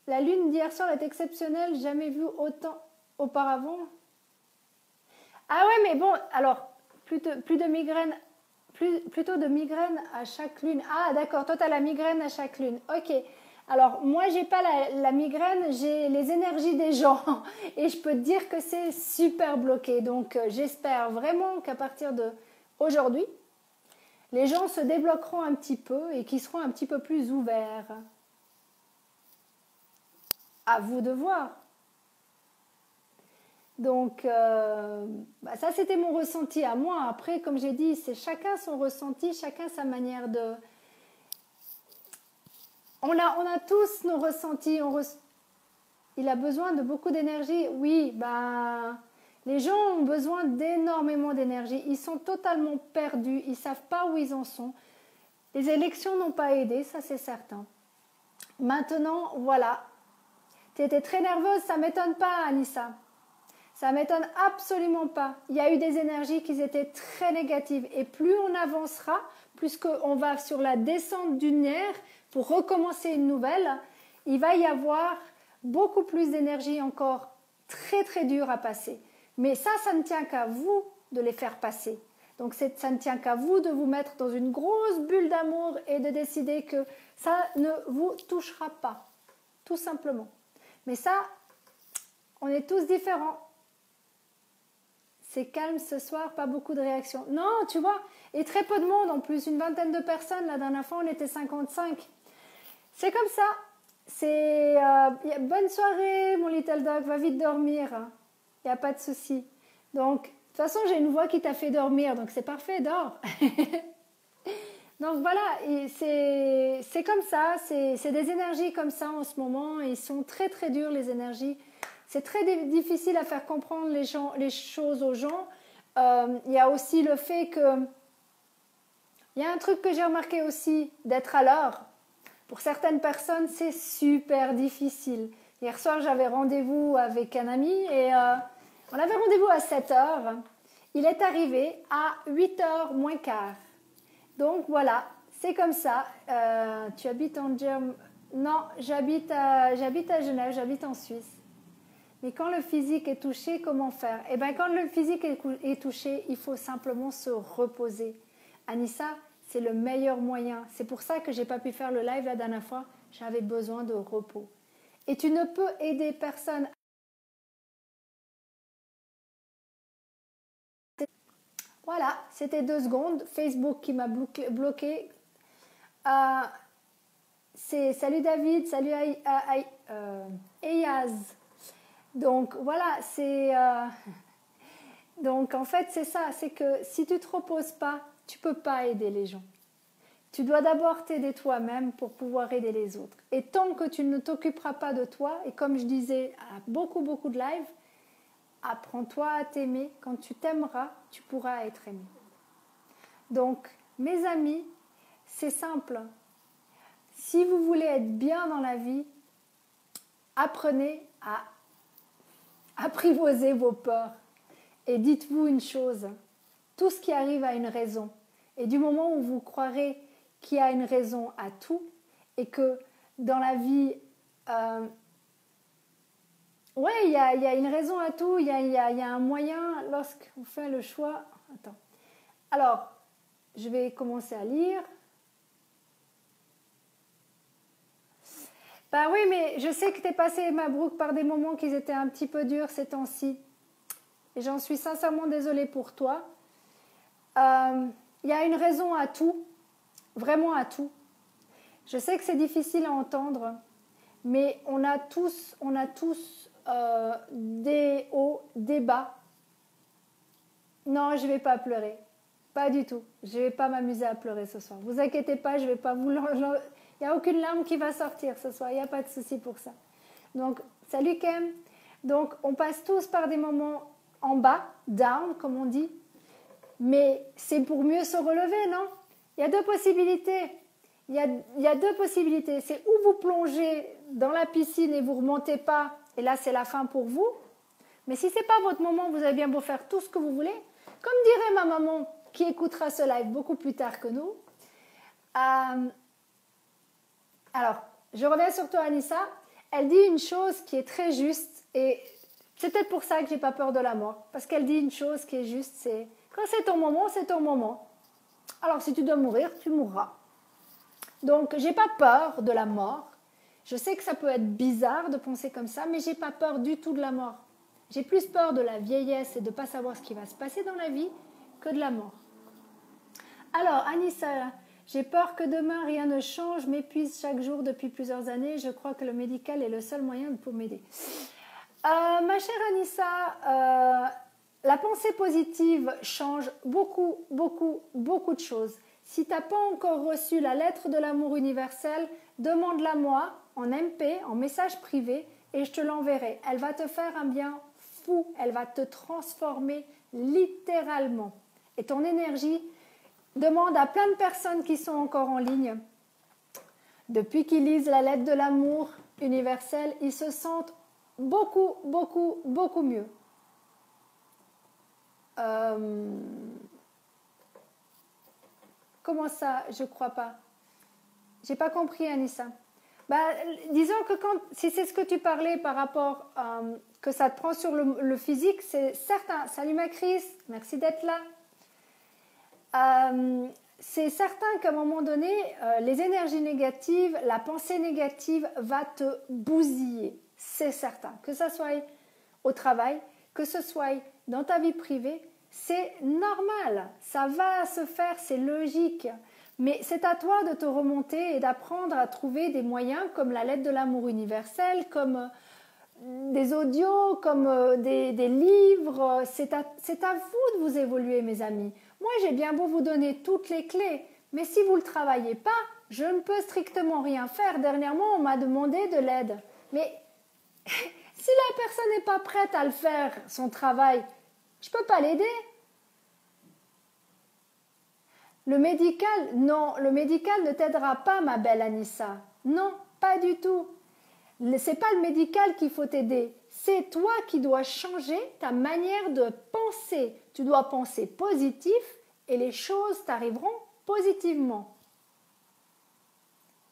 la lune d'hier soir est exceptionnelle, jamais vu autant auparavant. Ah ouais, mais bon, alors, plutôt de migraine à chaque lune. Ah d'accord, toi tu as la migraine à chaque lune. Ok, Alors, moi, j'ai pas la migraine, j'ai les énergies des gens. Et je peux te dire que c'est super bloqué. Donc, j'espère vraiment qu'à partir de aujourd'hui, les gens se débloqueront un petit peu et qu'ils seront un petit peu plus ouverts. À vous de voir. Donc, ça, c'était mon ressenti à moi. Après, comme j'ai dit, c'est chacun son ressenti, chacun sa manière de... On a tous nos ressentis. Il a besoin de beaucoup d'énergie. Oui, les gens ont besoin d'énormément d'énergie. Ils sont totalement perdus. Ils ne savent pas où ils en sont. Les élections n'ont pas aidé, ça c'est certain. Maintenant, voilà. Tu étais très nerveuse, ça ne m'étonne pas, Anissa. Ça ne m'étonne absolument pas. Il y a eu des énergies qui étaient très négatives. Et plus on avancera, plus on va sur la descente d'une ère pour recommencer une nouvelle, il va y avoir beaucoup plus d'énergie encore très très dure à passer. Mais ça ne tient qu'à vous de les faire passer. Donc ça ne tient qu'à vous de vous mettre dans une grosse bulle d'amour et de décider que ça ne vous touchera pas. Tout simplement. Mais ça, on est tous différents. C'est calme ce soir, pas beaucoup de réactions. Non, tu vois, et très peu de monde en plus, une vingtaine de personnes. La dernière fois, on était 55. C'est comme ça. Bonne soirée, mon little dog, va vite dormir. Il n'y a pas de souci. Donc, de toute façon, j'ai une voix qui t'a fait dormir, donc c'est parfait, dors. Donc voilà, c'est comme ça, c'est des énergies comme ça en ce moment. Ils sont très très durs, les énergies. C'est très difficile à faire comprendre les choses aux gens. Il y a aussi le fait que... Il y a un truc que j'ai remarqué aussi, d'être à l'heure. Pour certaines personnes, c'est super difficile. Hier soir, j'avais rendez-vous avec un ami et on avait rendez-vous à 7 heures. Il est arrivé à 8 heures moins quart. Donc voilà, c'est comme ça. Tu habites en Germanie? Non, j'habite à Genève, j'habite en Suisse. Mais quand le physique est touché, comment faire? Eh bien, quand le physique est touché, il faut simplement se reposer. Anissa, c'est le meilleur moyen. C'est pour ça que je n'ai pas pu faire le live la dernière fois. J'avais besoin de repos. Et tu ne peux aider personne. Voilà, c'était 2 secondes. Facebook qui m'a bloqué. Salut David, salut Ayaz. Donc voilà, donc en fait c'est ça, c'est que si tu ne te reposes pas, tu ne peux pas aider les gens. Tu dois d'abord t'aider toi-même pour pouvoir aider les autres. Et tant que tu ne t'occuperas pas de toi, et comme je disais à beaucoup de lives, apprends-toi à t'aimer. Quand tu t'aimeras, tu pourras être aimé. Donc mes amis, c'est simple. Si vous voulez être bien dans la vie, apprenez à apprivoiser vos peurs. Et dites-vous une chose, tout ce qui arrive a une raison. Et du moment où vous croirez qu'il y a une raison à tout, et que dans la vie, il y a une raison à tout, il y a un moyen lorsqu'on fait le choix. Attends. Alors, je vais commencer à lire. Ben oui, mais je sais que tu es passé, Mabrouk, par des moments qui étaient un petit peu durs ces temps-ci. Et j'en suis sincèrement désolée pour toi. Il y a une raison à tout, vraiment à tout. Je sais que c'est difficile à entendre, mais on a tous des hauts, des bas. Non, je ne vais pas pleurer. Pas du tout. Je ne vais pas m'amuser à pleurer ce soir. Vous inquiétez pas, je vais pas vous... Il n'y a aucune larme qui va sortir ce soir. Il n'y a pas de souci pour ça. Donc, salut Kem. Donc, on passe tous par des moments en bas, down, comme on dit. Mais c'est pour mieux se relever, non? Il y a 2 possibilités. Il y a 2 possibilités. C'est ou vous plongez dans la piscine et vous ne remontez pas, et là, c'est la fin pour vous. Mais si ce n'est pas votre moment, vous avez bien beau faire tout ce que vous voulez. Comme dirait ma maman, qui écoutera ce live beaucoup plus tard que nous. Alors, je reviens sur toi, Anissa. Elle dit une chose qui est très juste, et c'est peut-être pour ça que j'ai pas peur de la mort. Parce qu'elle dit une chose qui est juste, c'est quand c'est ton moment, c'est ton moment. Alors, si tu dois mourir, tu mourras. Donc, j'ai pas peur de la mort. Je sais que ça peut être bizarre de penser comme ça, mais j'ai pas peur du tout de la mort. J'ai plus peur de la vieillesse et de ne pas savoir ce qui va se passer dans la vie que de la mort. Alors, Anissa, j'ai peur que demain rien ne change, m'épuise chaque jour depuis plusieurs années. Je crois que le médical est le seul moyen pour m'aider. Ma chère Anissa, la pensée positive change beaucoup, beaucoup, beaucoup de choses. Si tu n'as pas encore reçu la lettre de l'amour universel, demande-la moi en MP, en message privé, et je te l'enverrai. Elle va te faire un bien fou, elle va te transformer littéralement. Et ton énergie, demande à plein de personnes qui sont encore en ligne. Depuis qu'ils lisent la lettre de l'amour universel, ils se sentent beaucoup, beaucoup, beaucoup mieux. Comment ça, je crois pas? J'ai pas compris, Anissa. Disons que si c'est ce que tu parlais par rapport que ça te prend sur le physique, c'est certain. Salut ma Chris, merci d'être là. C'est certain qu'à un moment donné, les énergies négatives, la pensée négative va te bousiller. C'est certain. Que ce soit au travail, que ce soit dans ta vie privée, c'est normal. Ça va se faire, c'est logique. Mais c'est à toi de te remonter et d'apprendre à trouver des moyens comme la lettre de l'amour universel, comme des audios, comme des livres. C'est à vous de vous évoluer, mes amis. Moi, j'ai bien beau vous donner toutes les clés, mais si vous ne le travaillez pas, je ne peux strictement rien faire. Dernièrement, on m'a demandé de l'aide. Mais si la personne n'est pas prête à le faire, son travail, je ne peux pas l'aider. Le médical, non, le médical ne t'aidera pas, ma belle Anissa. Non, pas du tout. Ce n'est pas le médical qu'il faut t'aider. C'est toi qui dois changer ta manière de penser. Tu dois penser positif et les choses t'arriveront positivement.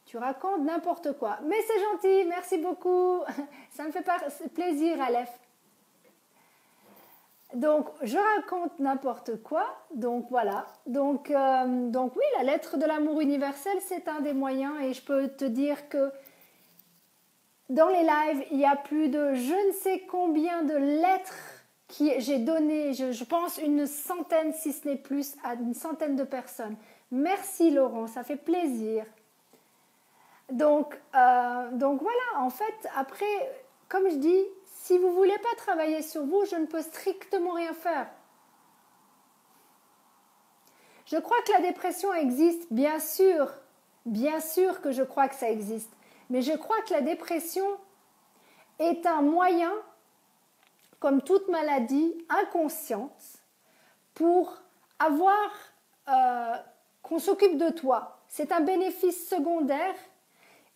Tu racontes n'importe quoi. Mais c'est gentil, merci beaucoup. Ça me fait plaisir, Aleph. Donc, je raconte n'importe quoi. Donc, voilà. Donc oui, la lettre de l'amour universel, c'est un des moyens. Et je peux te dire que dans les lives, il y a plus de je ne sais combien de lettres que j'ai données. Je pense une centaine, si ce n'est plus, à une centaine de personnes. Merci, Laurent, ça fait plaisir. Donc voilà, en fait, après, comme je dis, si vous ne voulez pas travailler sur vous, je ne peux strictement rien faire. Je crois que la dépression existe, bien sûr que je crois que ça existe. Mais je crois que la dépression est un moyen, comme toute maladie inconsciente, pour avoir qu'on s'occupe de toi. C'est un bénéfice secondaire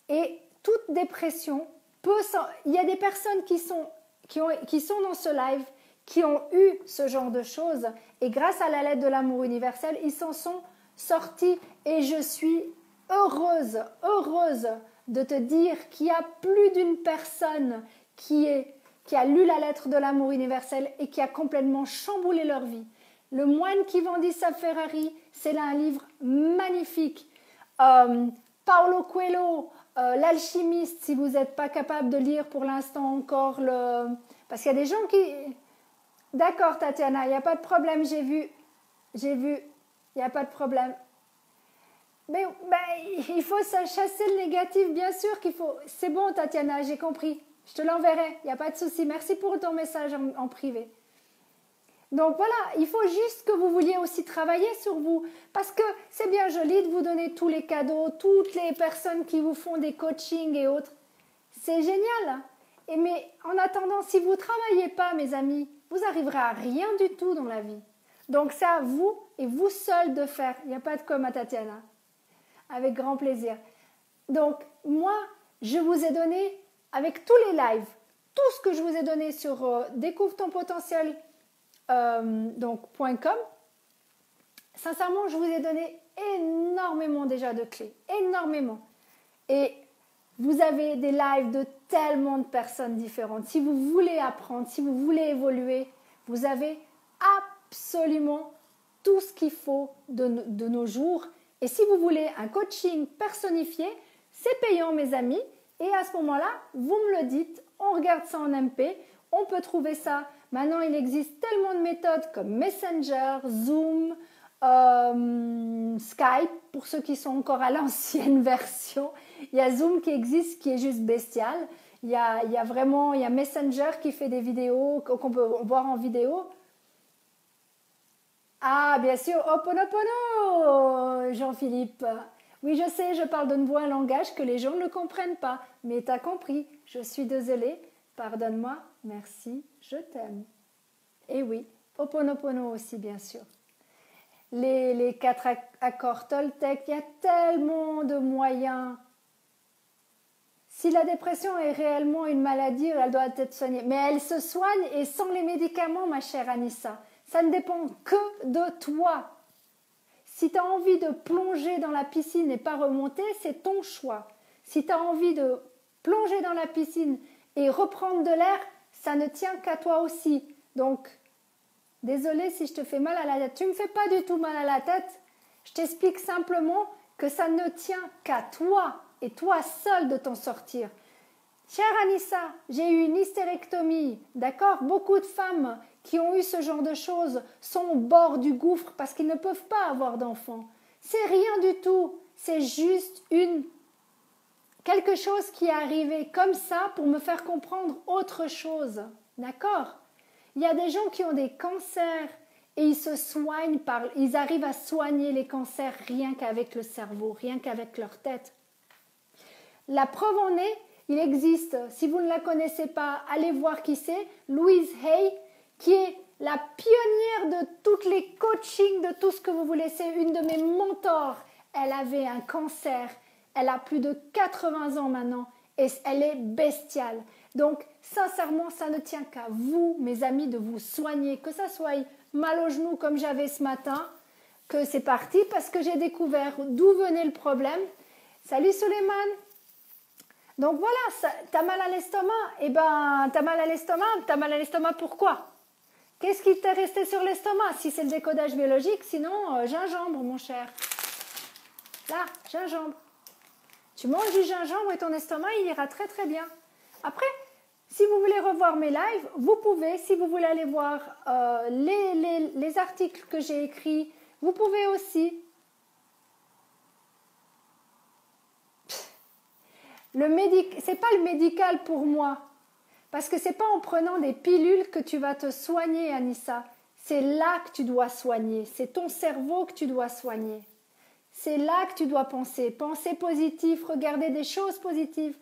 et toute dépression peut... Il y a des personnes qui sont dans ce live, qui ont eu ce genre de choses et grâce à la lettre de l'amour universel, ils s'en sont sortis et je suis heureuse de te dire qu'il y a plus d'une personne qui a lu la lettre de l'amour universel et qui a complètement chamboulé leur vie. Le moine qui vendit sa Ferrari, c'est là un livre magnifique. Paulo Coelho, l'alchimiste, si vous n'êtes pas capable de lire pour l'instant encore parce qu'il y a des gens qui... D'accord, Tatiana, il n'y a pas de problème, j'ai vu, il n'y a pas de problème. Mais il faut chasser le négatif, bien sûr qu'il faut. C'est bon, Tatiana, j'ai compris. Je te l'enverrai, il n'y a pas de souci. Merci pour ton message en privé. Donc voilà, il faut juste que vous vouliez aussi travailler sur vous. Parce que c'est bien joli de vous donner tous les cadeaux, toutes les personnes qui vous font des coachings et autres. C'est génial. Mais en attendant, si vous ne travaillez pas, mes amis, vous n'arriverez à rien du tout dans la vie. Donc c'est à vous et vous seul de faire. Il n'y a pas de com à Tatiana. Avec grand plaisir. Donc moi, je vous ai donné, avec tous les lives, tout ce que je vous ai donné sur découvre-ton-potentiel.com, sincèrement, je vous ai donné énormément déjà de clés. Énormément. Et vous avez des lives de tellement de personnes différentes. Si vous voulez apprendre, si vous voulez évoluer, vous avez absolument tout ce qu'il faut de nos jours. Et si vous voulez un coaching personnifié, c'est payant, mes amis. Et à ce moment-là, vous me le dites, on regarde ça en MP, on peut trouver ça. Maintenant, il existe tellement de méthodes comme Messenger, Zoom, Skype, pour ceux qui sont encore à l'ancienne version. Il y a Zoom qui existe, qui est juste bestial. Il y a Messenger qui fait des vidéos qu'on peut voir en vidéo. Ah, bien sûr, Ho'oponopono, Jean-Philippe. Oui, je sais, je parle de nouveau un langage que les gens ne comprennent pas. Mais tu as compris. Je suis désolée. Pardonne-moi. Merci. Je t'aime. Et oui, Ho'oponopono aussi, bien sûr. Les 4 accords Toltec, il y a tellement de moyens. Si la dépression est réellement une maladie, elle doit être soignée. Mais elle se soigne et sans les médicaments, ma chère Anissa. Ça ne dépend que de toi. Si tu as envie de plonger dans la piscine et pas remonter, c'est ton choix. Si tu as envie de plonger dans la piscine et reprendre de l'air, ça ne tient qu'à toi aussi. Donc, désolée si je te fais mal à la tête. Tu ne me fais pas du tout mal à la tête. Je t'explique simplement que ça ne tient qu'à toi et toi seul de t'en sortir. Chère Anissa, j'ai eu une hystérectomie, d'accord? Beaucoup de femmes qui ont eu ce genre de choses sont au bord du gouffre parce qu'ils ne peuvent pas avoir d'enfants. C'est rien du tout, c'est juste quelque chose qui est arrivé comme ça pour me faire comprendre autre chose, d'accord? Il y a des gens qui ont des cancers et ils se soignent ils arrivent à soigner les cancers rien qu'avec le cerveau, rien qu'avec leur tête. La preuve en est, il existe, si vous ne la connaissez pas, allez voir qui c'est, Louise Hay, qui est la pionnière de toutes les coachings, de tout ce que vous voulez. C'est une de mes mentors. Elle avait un cancer, elle a plus de 80 ans maintenant et elle est bestiale. Donc, sincèrement, ça ne tient qu'à vous, mes amis, de vous soigner, que ça soit mal au genou comme j'avais ce matin, que c'est parti parce que j'ai découvert d'où venait le problème. Salut Suleiman. Donc voilà, t'as mal à l'estomac. Eh ben, t'as mal à l'estomac pourquoi? Qu'est-ce qui t'est resté sur l'estomac? Si c'est le décodage biologique, sinon gingembre, mon cher. Là, gingembre. Tu manges du gingembre et ton estomac, il ira très très bien. Après, si vous voulez revoir mes lives, vous pouvez. Si vous voulez aller voir les articles que j'ai écrits, vous pouvez aussi. C'est pas le médical pour moi. Parce que c'est pas en prenant des pilules que tu vas te soigner, Anissa. C'est là que tu dois soigner. C'est ton cerveau que tu dois soigner. C'est là que tu dois penser. Penser positif, regarder des choses positives.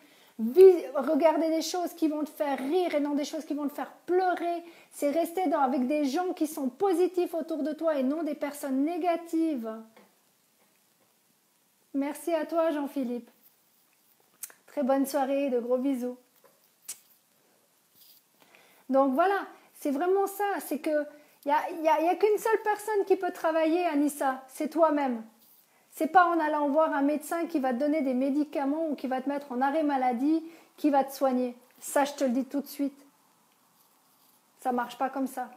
Regarder des choses qui vont te faire rire et non des choses qui vont te faire pleurer. C'est rester avec des gens qui sont positifs autour de toi et non des personnes négatives. Merci à toi, Jean-Philippe. Très bonne soirée, de gros bisous. Donc voilà, c'est vraiment ça. C'est que y a qu'une seule personne qui peut travailler, Anissa, c'est toi-même. C'est pas en allant voir un médecin qui va te donner des médicaments ou qui va te mettre en arrêt maladie, qui va te soigner. Ça, je te le dis tout de suite. Ça marche pas comme ça.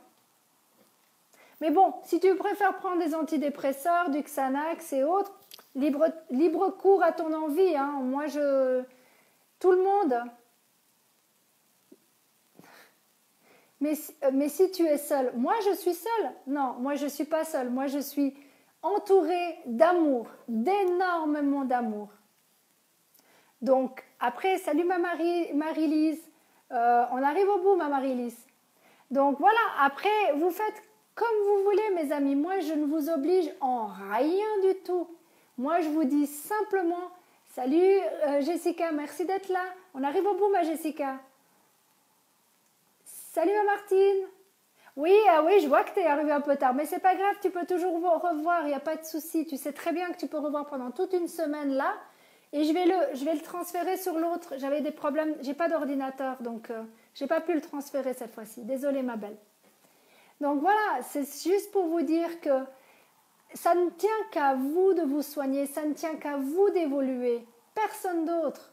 Mais bon, si tu préfères prendre des antidépresseurs, du Xanax et autres, libre cours à ton envie. Hein. Moi, tout le monde. Mais si tu es seule, moi je suis seule. Non, moi je ne suis pas seule. Moi je suis entourée d'amour, d'énormément d'amour. Donc après, salut ma Marie-Lise. On arrive au bout, ma Marie-Lise. Donc voilà, après vous faites comme vous voulez, mes amis. Moi je ne vous oblige en rien du tout. Moi je vous dis simplement, salut Jessica, merci d'être là. On arrive au bout, ma Jessica. Salut ma Martine. Oui, oui, je vois que tu es arrivée un peu tard, mais c'est pas grave, tu peux toujours revoir, il n'y a pas de souci. Tu sais très bien que tu peux revoir pendant toute une semaine là, et je vais le transférer sur l'autre. J'avais des problèmes, j'ai pas d'ordinateur, donc j'ai pas pu le transférer cette fois-ci. Désolée ma belle. Donc voilà, c'est juste pour vous dire que ça ne tient qu'à vous de vous soigner, ça ne tient qu'à vous d'évoluer, personne d'autre.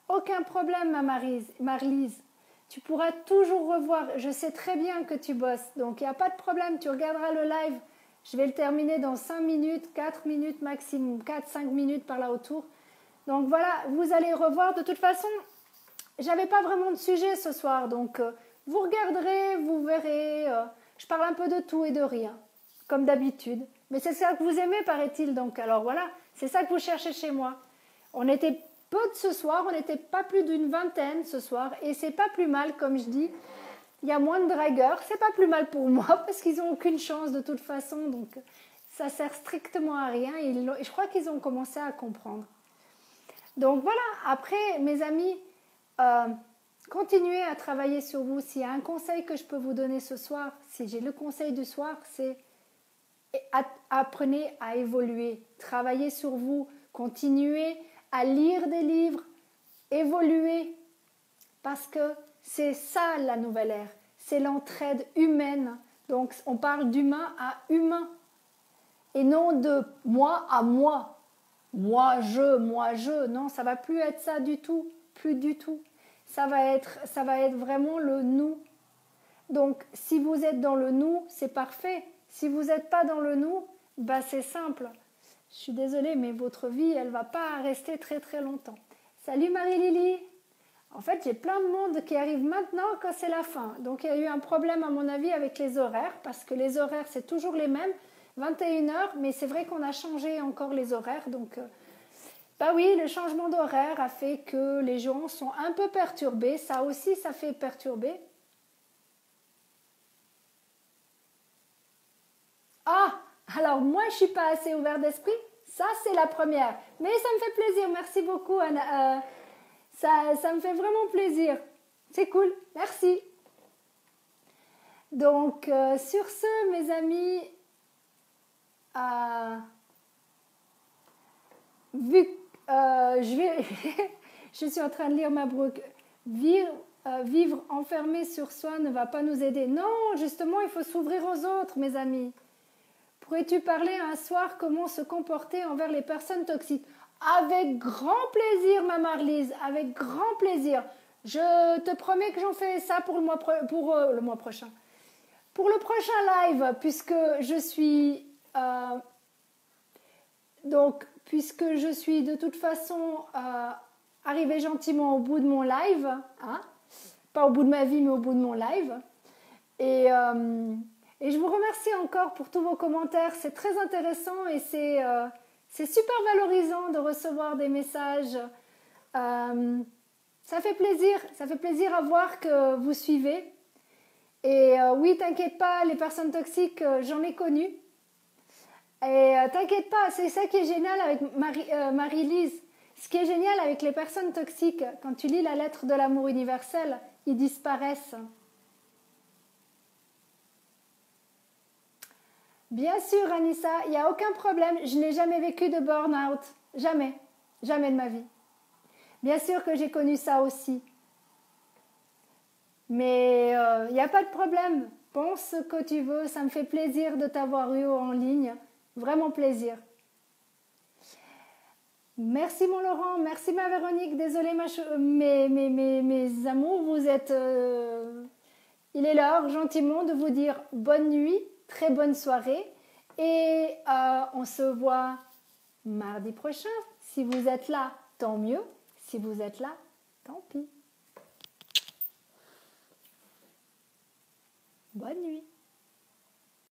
Aucun problème ma Marlise. Tu pourras toujours revoir. Je sais très bien que tu bosses, donc il n'y a pas de problème. Tu regarderas le live. Je vais le terminer dans 5 minutes, 4 minutes maximum, 4-5 minutes par là autour. Donc voilà, vous allez revoir. De toute façon, j'avais pas vraiment de sujet ce soir, donc vous regarderez, vous verrez. Je parle un peu de tout et de rien, comme d'habitude. Mais c'est ça que vous aimez, paraît-il. Donc alors voilà, c'est ça que vous cherchez chez moi. On était peu de ce soir, on n'était pas plus d'une vingtaine ce soir, et c'est pas plus mal, comme je dis. Il y a moins de dragueurs, c'est pas plus mal pour moi parce qu'ils n'ont aucune chance de toute façon, donc ça sert strictement à rien. Et je crois qu'ils ont commencé à comprendre. Donc voilà, après mes amis, continuez à travailler sur vous. S'il y a un conseil que je peux vous donner ce soir, si j'ai le conseil du soir, c'est apprenez à évoluer, travaillez sur vous, continuez à lire des livres, évoluer, parce que c'est ça la nouvelle ère, c'est l'entraide humaine. Donc on parle d'humain à humain et non de moi à moi. Moi je, non, ça va plus être ça du tout, plus du tout. Ça va être vraiment le nous. Donc si vous êtes dans le nous, c'est parfait. Si vous n'êtes pas dans le nous, bah c'est simple. Je suis désolée, mais votre vie, elle ne va pas rester très très longtemps. Salut Marie-Lily. En fait, j'ai plein de monde qui arrive maintenant quand c'est la fin. Donc il y a eu un problème à mon avis avec les horaires, parce que les horaires c'est toujours les mêmes, 21h, mais c'est vrai qu'on a changé encore les horaires. Donc bah oui, le changement d'horaire a fait que les gens sont un peu perturbés. Ça aussi, ça fait perturber. Ah, alors moi je suis pas assez ouvert d'esprit. Ça c'est la première. Mais ça me fait plaisir. Merci beaucoup Anna. Ça me fait vraiment plaisir. C'est cool. Merci. Donc sur ce mes amis, vu je suis en train de lire ma brogue. Vivre enfermé sur soi ne va pas nous aider. Non, justement, il faut s'ouvrir aux autres, mes amis. Pourrais-tu parler un soir comment se comporter envers les personnes toxiques? Avec grand plaisir, ma Marlise, avec grand plaisir. Je te promets que j'en fais ça pour le mois prochain. Pour le prochain live, puisque je suis de toute façon arrivée gentiment au bout de mon live, hein, pas au bout de ma vie, mais au bout de mon live. Et je vous remercie encore pour tous vos commentaires. C'est très intéressant et c'est super valorisant de recevoir des messages. Ça fait plaisir à voir que vous suivez. Et oui, t'inquiète pas, les personnes toxiques, j'en ai connu. Et t'inquiète pas, c'est ça qui est génial avec Marie-Lise. Ce qui est génial avec les personnes toxiques, quand tu lis la lettre de l'amour universel, ils disparaissent. Bien sûr, Anissa, il n'y a aucun problème. Je n'ai jamais vécu de burn-out. Jamais. Jamais de ma vie. Bien sûr que j'ai connu ça aussi. Mais il n'y a pas de problème. Pense ce que tu veux. Ça me fait plaisir de t'avoir eu en ligne. Vraiment plaisir. Merci mon Laurent. Merci ma Véronique. Désolée mes amours. Vous êtes... Il est l'heure gentiment de vous dire bonne nuit. Très bonne soirée et on se voit mardi prochain. Si vous êtes là, tant mieux. Si vous êtes là, tant pis. Bonne nuit.